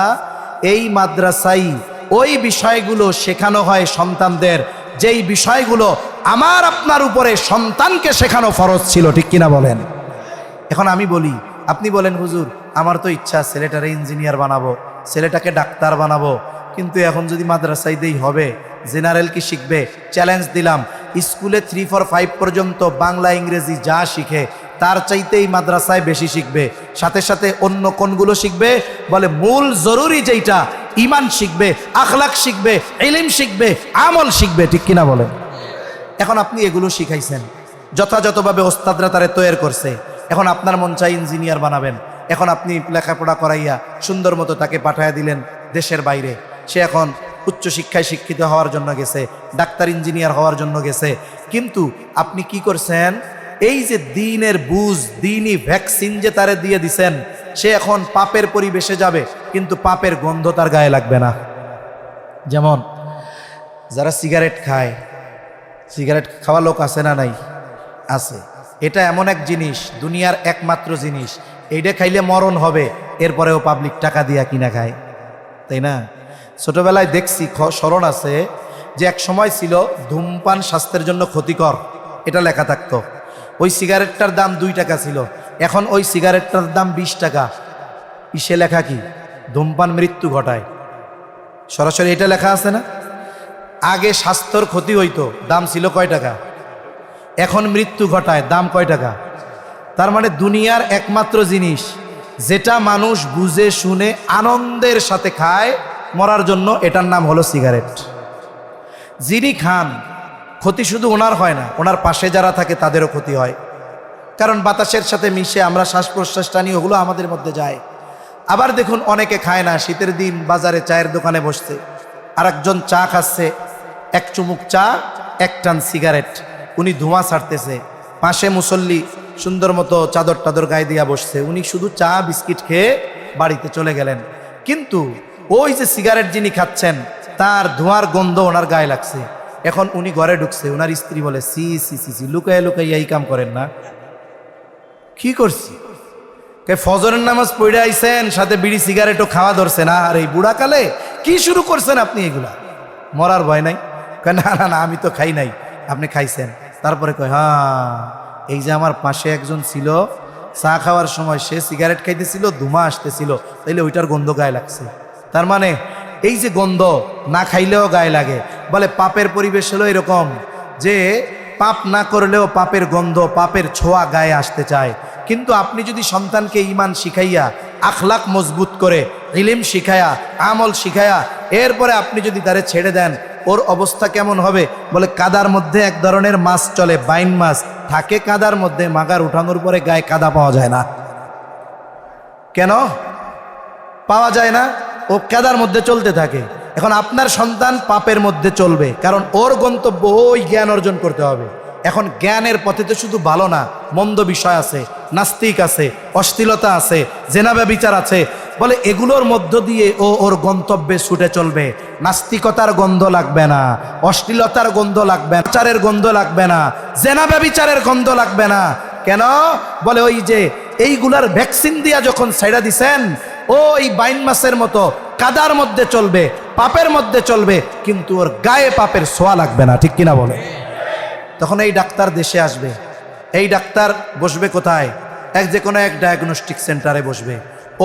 এই মাদ্রাসাই ওই বিষয়গুলো শেখানো হয় সন্তানদের, যেই বিষয়গুলো আমার আপনার উপরে সন্তানকে শেখানো ফরজ ছিল। ঠিক কিনা বলেন? এখন আমি বলি, আপনি বলেন হুজুর আমার তো ইচ্ছা ছেলেটারে ইঞ্জিনিয়ার বানাবো, ছেলেটাকে ডাক্তার বানাবো, কিন্তু এখন যদি মাদ্রাসায় দেই হবে? জেনারেল কি শিখবে? চ্যালেঞ্জ দিলাম, স্কুলে 3, 4, 5 পর্যন্ত বাংলা ইংরেজি যা শিখে তার চাইতেই মাদ্রাসায় বেশি শিখবে। সাথে সাথে অন্য কোনগুলো শিখবে? বলে মূল জরুরি যেইটা, ঈমান শিখবে, আখলাক শিখবে, ইলম শিখবে, আমল শিখবে। ঠিক কিনা বলেন? এখন আপনি এগুলো শিখাইছেন, যথাযথভাবে ওস্তাদরা তারে তৈরি করছে, এখন আপনার মন চাই ইঞ্জিনিয়ার বানাবেন। এখন আপনি লেখাপড়া করাইয়া সুন্দর মতো তাকে পাঠাইয়া দিলেন দেশের বাইরে, সে এখন উচ্চশিক্ষায় শিক্ষিত হওয়ার জন্য গেছে, ডাক্তার ইঞ্জিনিয়ার হওয়ার জন্য গেছে। কিন্তু আপনি কি করছেন? এই যে দ্বীনের বুঝ, দ্বীনি ভ্যাকসিন যে তারে দিয়ে দিছেন, সে এখন পাপের পরিবেশে যাবে, কিন্তু পাপের গন্ধ তার গায়ে লাগবে না। যেমন যারা সিগারেট খায়, সিগারেট খাওয়া লোক আছে না নাই? আছে। এটা এমন এক জিনিস, দুনিয়ার একমাত্র জিনিস, এইটা খাইলে মরণ হবে, এরপরেও পাবলিক টাকা দিয়া কিনা খায়, তাই না? ছোটবেলায় দেখছি, স্মরণ আছে যে এক সময় ছিল ধূমপান স্বাস্থ্যের জন্য ক্ষতিকর, এটা লেখা থাকতো। ওই সিগারেটটার দাম 2 টাকা ছিল, এখন ওই সিগারেটটার দাম 20 টাকা। ইসে লেখা কি? ধূমপান মৃত্যু ঘটায়। সরাসরি এটা লেখা আছে না? আগে স্বাস্থ্যর ক্ষতি হইতো, দাম ছিল কয় টাকা? এখন মৃত্যু ঘটায়, দাম কয় টাকা? তার মানে দুনিয়ার একমাত্র জিনিস যেটা মানুষ বুঝে শুনে আনন্দের সাথে খায় মরার জন্য, এটার নাম হলো সিগারেট। যিনি খান, ক্ষতি শুধু ওনার হয় না, ওনার পাশে যারা থাকে তাদেরও ক্ষতি হয়, কারণ বাতাসের সাথে মিশে আমরা শ্বাস প্রশ্বাস টানি, ওগুলো আমাদের মধ্যে যায়। আবার দেখুন অনেকে খায় না, শীতের দিন বাজারে চায়ের দোকানে বসছে, আর একজন চা খাচ্ছে, এক চুমুক চা, এক টান সিগারেট, উনি ধোঁয়া ছাড়তেছে, পাশে মুসল্লি সুন্দর মতো চাদর টাদর গায়ে দিয়া বসছে, উনি শুধু চা বিস্কিট খেয়ে বাড়িতে চলে গেলেন। কিন্তু ওই যে সিগারেট যিনি খাচ্ছেন, তার ধোঁয়ার গন্ধ ওনার গায়ে লাগছে। এখন উনি ঘরে ঢুকছে, ওনার স্ত্রী বলে সি সি সি সি, লুকাইয়া লুকাইয়া এই কাম করেন না। কি করছি? ফজরের নামাজ পড়ে আইছেন, সাথে বিড়ি সিগারেটও খাওয়া ধরছেন, আর এই বুড়াকালে কি শুরু করছেন আপনি এগুলা? মরার ভয় নাই? না না না, আমি তো খাই নাই, আপনি খাইছেন। তারপরে কয় হ্যাঁ, এই যে আমার পাশে একজন ছিল, চা খাওয়ার সময় সে সিগারেট খাইতেছিল, ধুমা আসতেছিল, তাইলে ওইটার গন্ধ গায়ে লাগছে। তার মানে এই যে গন্ধ না খাইলেও গায়ে লাগে। বলে পাপের পরিবেশ হলো এরকম যে পাপ না করলেও পাপের গন্ধ, পাপের ছোঁয়া গায়ে আসতে চায়। কিন্তু আপনি যদি সন্তানকে ঈমান শিখাইয়া, আখলাক মজবুত করে, ইলম শিখায়া, আমল শিখায়া, এরপরে আপনি যদি তারে ছেড়ে দেন, ওর অবস্থা কেমন হবে? বলে কাদার মধ্যে এক ধরনের মাছ চলে, বাইন মাছ থাকে কাদার মধ্যে, মাগার উঠানোর পরে গায়ে কাদা পাওয়া যায় না। কেন পাওয়া যায় না? ও কাদার মধ্যে চলতে থাকে। এখন আপনার সন্তান পাপের মধ্যে চলবে, কারণ ওর গন্তব্য ওই জ্ঞান অর্জন করতে হবে। এখন জ্ঞানের পথে তো শুধু ভালো না, মন্দ বিষয় আছে, নাস্তিক আছে, অশ্লীলতা আছে, জেনা ব্যভিচার আছে। বলে এগুলোর মধ্য দিয়ে ও ওর গন্তব্যে ছুটে চলবে। নাস্তিকতার গন্ধ লাগবে না, অশ্লীলতার গন্ধ লাগবে না, বিচারের গন্ধ লাগবে না, জেনা ব্যভিচারের গন্ধ লাগবে না। কেন? বলে ওই যে এইগুলার ভ্যাকসিন দিয়া যখন ছাইড়া দিছেন, ওই বাইন মাছের মতো কাদার মধ্যে চলবে, পাপের মধ্যে চলবে, কিন্তু ওর গায়ে পাপের ছোঁয়া লাগবে না। ঠিক কিনা বলে? তখন এই ডাক্তার দেশে আসবে। এই ডাক্তার বসবে কোথায়? যে কোনো এক ডায়াগনস্টিক সেন্টারে বসবে।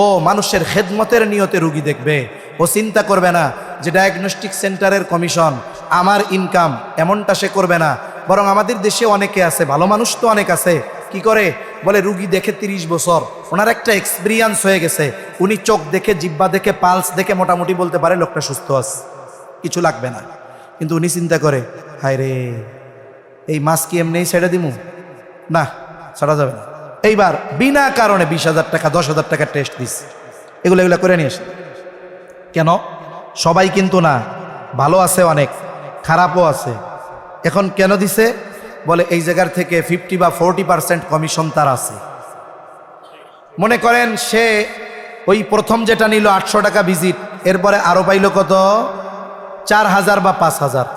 ও মানুষের খেদমতের নিয়তে রুগী দেখবে। ও চিন্তা করবে না যে ডায়াগনস্টিক সেন্টারের কমিশন, আমার ইনকাম, এমনটা সে করবে না। বরং আমাদের দেশে অনেকে আছে, ভালো মানুষ তো অনেক আছে, কি করে? বলে রুগী দেখে 30 বছর, ওনার একটা এক্সপিরিয়েন্স হয়ে গেছে, উনি চোখ দেখে, জিব্বা দেখে, পালস দেখে মোটামুটি বলতে পারে লোকটা সুস্থ আছে, কিছু লাগবে না। কিন্তু উনি চিন্তা করে, হায় রে, এই মাছ কি এমনি ছেড়ে দিমু? না, ছাড়া যাবে না। এইবার বিনা কারণে 20,000 টাকা, 10,000 টাকা টেস্ট দিস, এগুলো করে নিয়ে আসে। কেন? সবাই কিন্তু না, ভালো আছে অনেক, খারাপও আছে। এখন কেন দিছে? বলে এই জায়গার থেকে 50 বা 40% কমিশন তার আছে। মনে করেন সে ওই প্রথম যেটা নিল 800 টাকা ভিজিট, এরপরে আরো পাইল কত? 4000 বা 5000।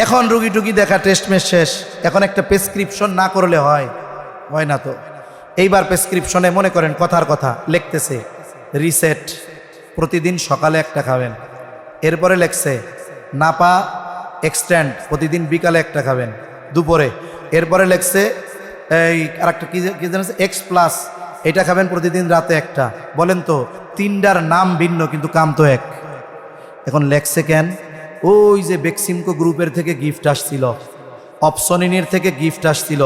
এখন রুগী টুগি দেখা, টেস্ট মেস শেষ, এখন একটা প্রেসক্রিপশন না করলে হয় না তো। এইবার প্রেসক্রিপশনে মনে করেন কথার কথা লিখতেছে রিসেট, প্রতিদিন সকালে একটা খাবেন। এরপরে লেখছে নাপা এক্সট্যান্ড, প্রতিদিন বিকালে একটা খাবেন দুপুরে। এরপরে লেখছে এই আরেকটা কি জানেন, এক্স প্লাস, এটা খাবেন প্রতিদিন রাতে একটা। বলেন তো, তিনটার নাম ভিন্ন কিন্তু কাম তো এক। এখন লেখছে কেন? ওই যে বেক্সিমকো গ্রুপের থেকে গিফট আসছিল, অপশনিনের থেকে গিফট আসছিল,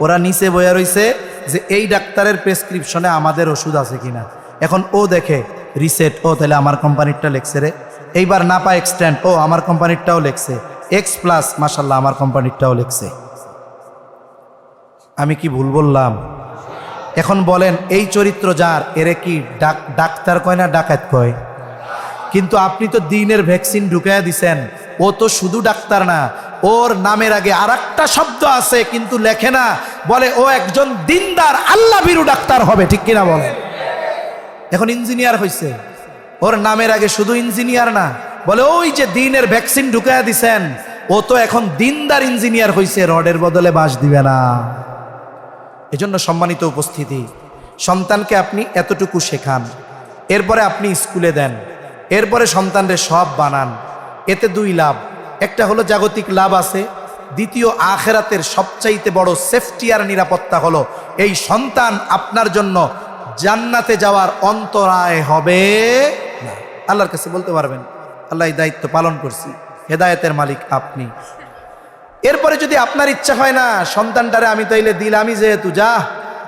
ওরা নিচে বইয়া রইছে যে এই ডাক্তারের প্রেসক্রিপশনে আমাদের ওষুধ আছে কিনা। এখন ও দেখে রিসেট, ও তাহলে আমার কোম্পানিরটা লেখছে রে। এইবার নাপা এক্সট্যান্ড, ও আমার কোম্পানিরটাও লেখছে। এক্স প্লাস, মাশাল্লাহ আমার কোম্পানিরটাও লেখছে। আমি কি ভুল বললাম? এখন বলেন এই চরিত্র যার, এরে কি ডাক্তার কয় না ডাকাত কয়? কিন্তু আপনি তো দিনের ভ্যাকসিন ঢুকাইয়া দিছেন। ও তো শুধু ডাক্তার না, ওর নামের আগে আর একটা শব্দ আছে কিন্তু লেখে না, বলে ও একজন দিনদার আল্লাহ ভীরু ডাক্তার হবে, ঠিক কিনা বলেন? এখন ইঞ্জিনিয়ার হয়েছে, ওর নামের আগে শুধু ইঞ্জিনিয়ার না, বলে ওই যে দিনের ভ্যাকসিন ঢুকাইয়া দিছেন, ও তো এখন দিনদার ইঞ্জিনিয়ার হয়েছে, রডের বদলে বাঁশ দিবে না। এজন্য সম্মানিত উপস্থিতি, সন্তানকে আপনি এতটুকু শেখান, এরপরে আপনি স্কুলে দেন, এরপরে সন্তানরে সব বানান। এতে দুই লাভ, একটা হলো জাগতিক লাভ আছে, দ্বিতীয় আখেরাতের সবচাইতে বড় সেফটি আর নিরাপত্তা হলো এই সন্তান আপনার জন্য জান্নাতে যাওয়ার অন্তরায় হবে না। আল্লাহর কাছে বলতে পারবেন আল্লাহ এই দায়িত্ব পালন করছি, হেদায়েতের মালিক আপনি। এরপরে যদি আপনার ইচ্ছা হয় না সন্তানটারে আমি তাইলে দিলামই, যেহেতু যা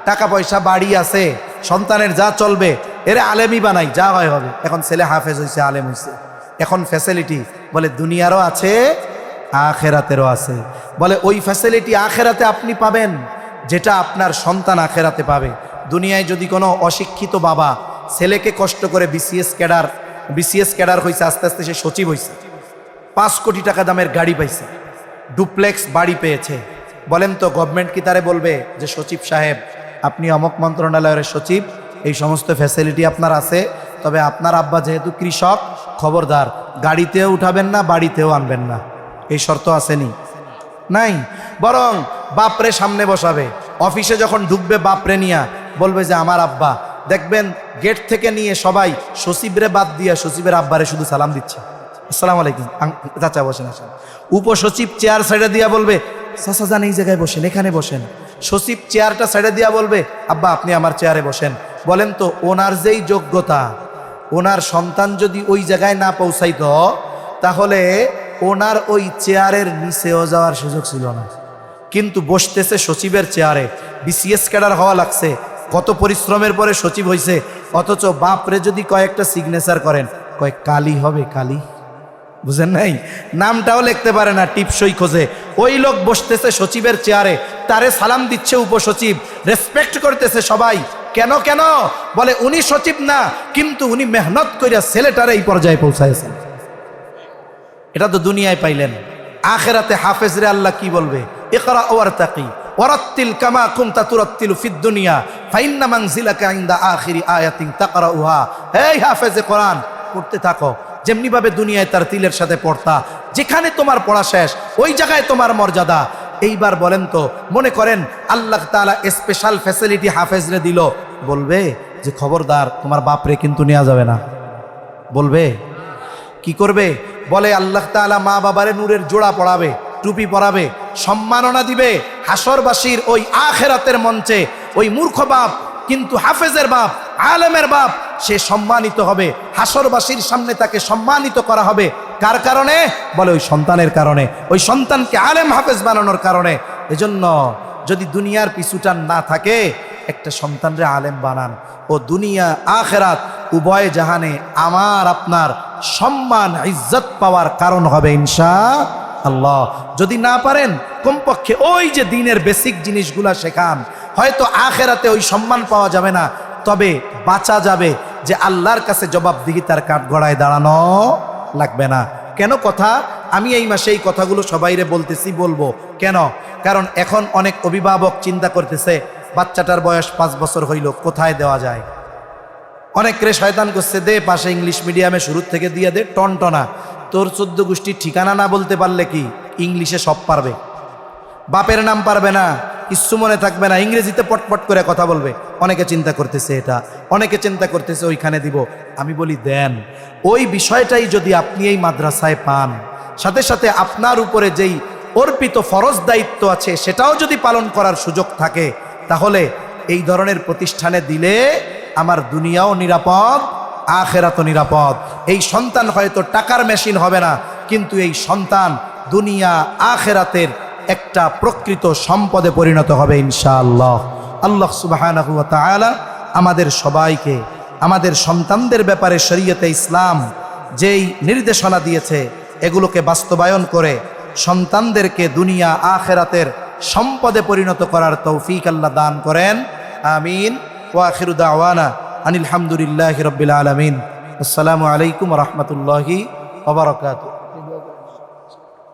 টাকা পয়সা বাড়ি আছে, সন্তানের যা চলবে, এরে আলেমই বানাই, যা হয় হবে। এখন ছেলে হাফেজ হয়েছে, আলেম হয়েছে, এখন ফ্যাসিলিটি বলে দুনিয়ারও আছে আখেরাতেরও আছে। বলে ওই ফ্যাসিলিটি আখেরাতে আপনি পাবেন যেটা আপনার সন্তান আখেরাতে পাবে। দুনিয়ায় যদি কোনো অশিক্ষিত বাবা ছেলেকে কষ্ট করে বিসিএস ক্যাডার হয়েছে, আস্তে আস্তে সে সচিব হয়েছে, 5 কোটি টাকা দামের গাড়ি পাইছে, ডুপ্লেক্স বাড়ি পেয়েছে, বলেন তো গভর্নমেন্ট কি তারে বলবে যে সচিব সাহেব আপনি অমক মন্ত্রণালয়ের সচিব, এই সমস্ত ফ্যাসিলিটি আপনার আছে, তবে আপনার আব্বা যেহেতু কৃষক, খবরদার গাড়িতেও উঠাবেন না, বাড়িতেও আনবেন না, এই শর্ত আসেনি? নাই। বরং বাপরে সামনে বসাবে, অফিসে যখন ঢুকবে বাপরে নিয়া বলবে যে আমার আব্বা। দেখবেন গেট থেকে নিয়ে সবাই সচিবরে বাদ দিয়া সচিবের আব্বারে শুধু সালাম দিচ্ছে, আসসালামু আলাইকুম চাচা বসেন আসেন। উপসচিব চেয়ার সাইডে দিয়া বলবে চাচা যান এই জায়গায় বসেন, এখানে বসেন। সচিব চেয়ারটা সাইডে দিয়া বলবে আব্বা আপনি আমার চেয়ারে বসেন। বলেন তো ওনার যেই যোগ্যতা, ওনার সন্তান যদি ওই জায়গায় না পৌঁছাইতো তাহলে ওনার ওই চেয়ারের নিচেও যাওয়ার সুযোগ ছিল না। কিন্তু বসতেছে সচিবের চেয়ারে, বিসিএস ক্যাডার হওয়া লাগছে, কত পরিশ্রমের পরে সচিব হয়েছে, অথচ বাপরে যদি কয়েকটা সিগনেচার করেন কয়েক কালি হবে, কালি, বুঝেন নাই? নামটাও লিখতে পারে না, টিপসই খোঁজে। ওই লোক বসতেছে সচিবের চেয়ারে, তারে সালাম দিচ্ছে উপসচিব, রেসপেক্ট করতেছে সবাই। কেন কেন? বলে উনি সচিব না, কিন্তু উনি মেহনত করিয়া ছেলেটারে এই পর্যায়ে পৌঁছাইছেন। এটা তো দুনিয়ায় পাইলেন, আখেরাতে হাফেজরে আল্লাহ কি বলবে? ইকরা ওয়ারতাকি ওয়ারাত্তিল কামা কুনতা তুরাত্তিলু ফিদ দুনিয়া ফাইন্না মানজিলাকা ইনদা আখিরি আয়াতিন তাকরাউহা। এই হাফেজে কোরআন, পড়তে থাকো যেমনি ভাবে দুনিয়ায় তার তিলের সাথে পড়তা, যেখানে তোমার পড়া শেষ ওই জায়গায় তোমার মর্যাদা। এইবার বলেন তো, মনে করেন আল্লাহ তাআলা স্পেশাল ফ্যাসিলিটি হাফেজরে দিল, বলবে যে খবরদার তোমার বাপরে কিন্তু নেওয়া যাবে না? বলবে? কি করবে? বলে আল্লাহ তাআলা মা বাবারে নূরের জোড়া পড়াবে, টুপি পরাবে, সম্মাননা দিবে হাসরবাসীর ওই আখেরাতের মঞ্চে। ওই মূর্খ বাপ কিন্তু হাফেজের বাপ, আলেমের বাপ, সে সম্মানিত হবে হাসরবাসীর সামনে, তাকে সম্মানিত করা হবে। কার কারণে? বলে ওই সন্তানের কারণে, ওই সন্তানকে আলেম হাফেজ বানানোর কারণে। এজন্য যদি দুনিয়ার পিছুটান না থাকে, একটা সন্তানরে আলেম বানান, ও দুনিয়া আখেরাত উভয় জাহানে আমার আপনার সম্মান ইজ্জত পাওয়ার কারণ হবে ইনশাআল্লাহ। যদি না পারেন কমপক্ষে ওই যে দ্বীনের বেসিক জিনিসগুলা শেখান। হয়তো আখেরাতে ওই সম্মান পাওয়া যাবে না, তবে বাঁচা যাবে যে আল্লাহর কাছে জবাবদিহিতার কাঠগড়ায় দাঁড়ানো লাগবে না। কেন কথা, আমি এই মাসে এই কথাগুলো সবাইরে বলবো কেন? কারণ এখন অনেক অভিভাবক চিন্তা করতেছে বাচ্চাটার বয়স 5 বছর হইল, কোথায় দেওয়া যায়। অনেকরে শয়তান করছে, দে পাশে ইংলিশ মিডিয়ামে শুরু থেকে দিয়ে দে, টনটনা। তোর 14 গোষ্ঠীর ঠিকানা না বলতে পারলে কি ইংলিশে সব পারবে, বাপের নাম পারবে না, কিচ্ছু মনে থাকবে না, ইংরেজিতে পটপট করে কথা বলবে। অনেকে চিন্তা করতেছে এটা, অনেকে চিন্তা করতেছে ওইখানে দিব। আমি বলি দেন, ওই বিষয়টাই যদি আপনি এই মাদ্রাসায় পান, সাথে সাথে আপনার উপরে যেই অর্পিত ফরজ দায়িত্ব আছে সেটাও যদি পালন করার সুযোগ থাকে, তাহলে এই ধরনের প্রতিষ্ঠানে দিলে আমার দুনিয়াও নিরাপদ, আখেরাতও নিরাপদ। এই সন্তান হয়তো টাকার মেশিন হবে না, কিন্তু এই সন্তান দুনিয়া আখেরাতের একটা প্রকৃত সম্পদে পরিণত হবে ইনশাআল্লাহ। আল্লাহ সুবহানাহু ওয়া তাআলা আমাদের সবাইকে আমাদের সন্তানদের ব্যাপারে শরীয়তে ইসলাম যেই নির্দেশনা দিয়েছে এগুলোকে বাস্তবায়ন করে সন্তানদেরকে দুনিয়া আখেরাতের সম্পদে পরিণত করার তৌফিক আল্লাহ দান করেন। আমিন। ওয়া আখিরু দাওয়ানা আনিল হামদুলিল্লাহি রাব্বিল আলামিন। আসসালামু আলাইকুম ওয়া রাহমাতুল্লাহি ওয়া বারাকাতুহু।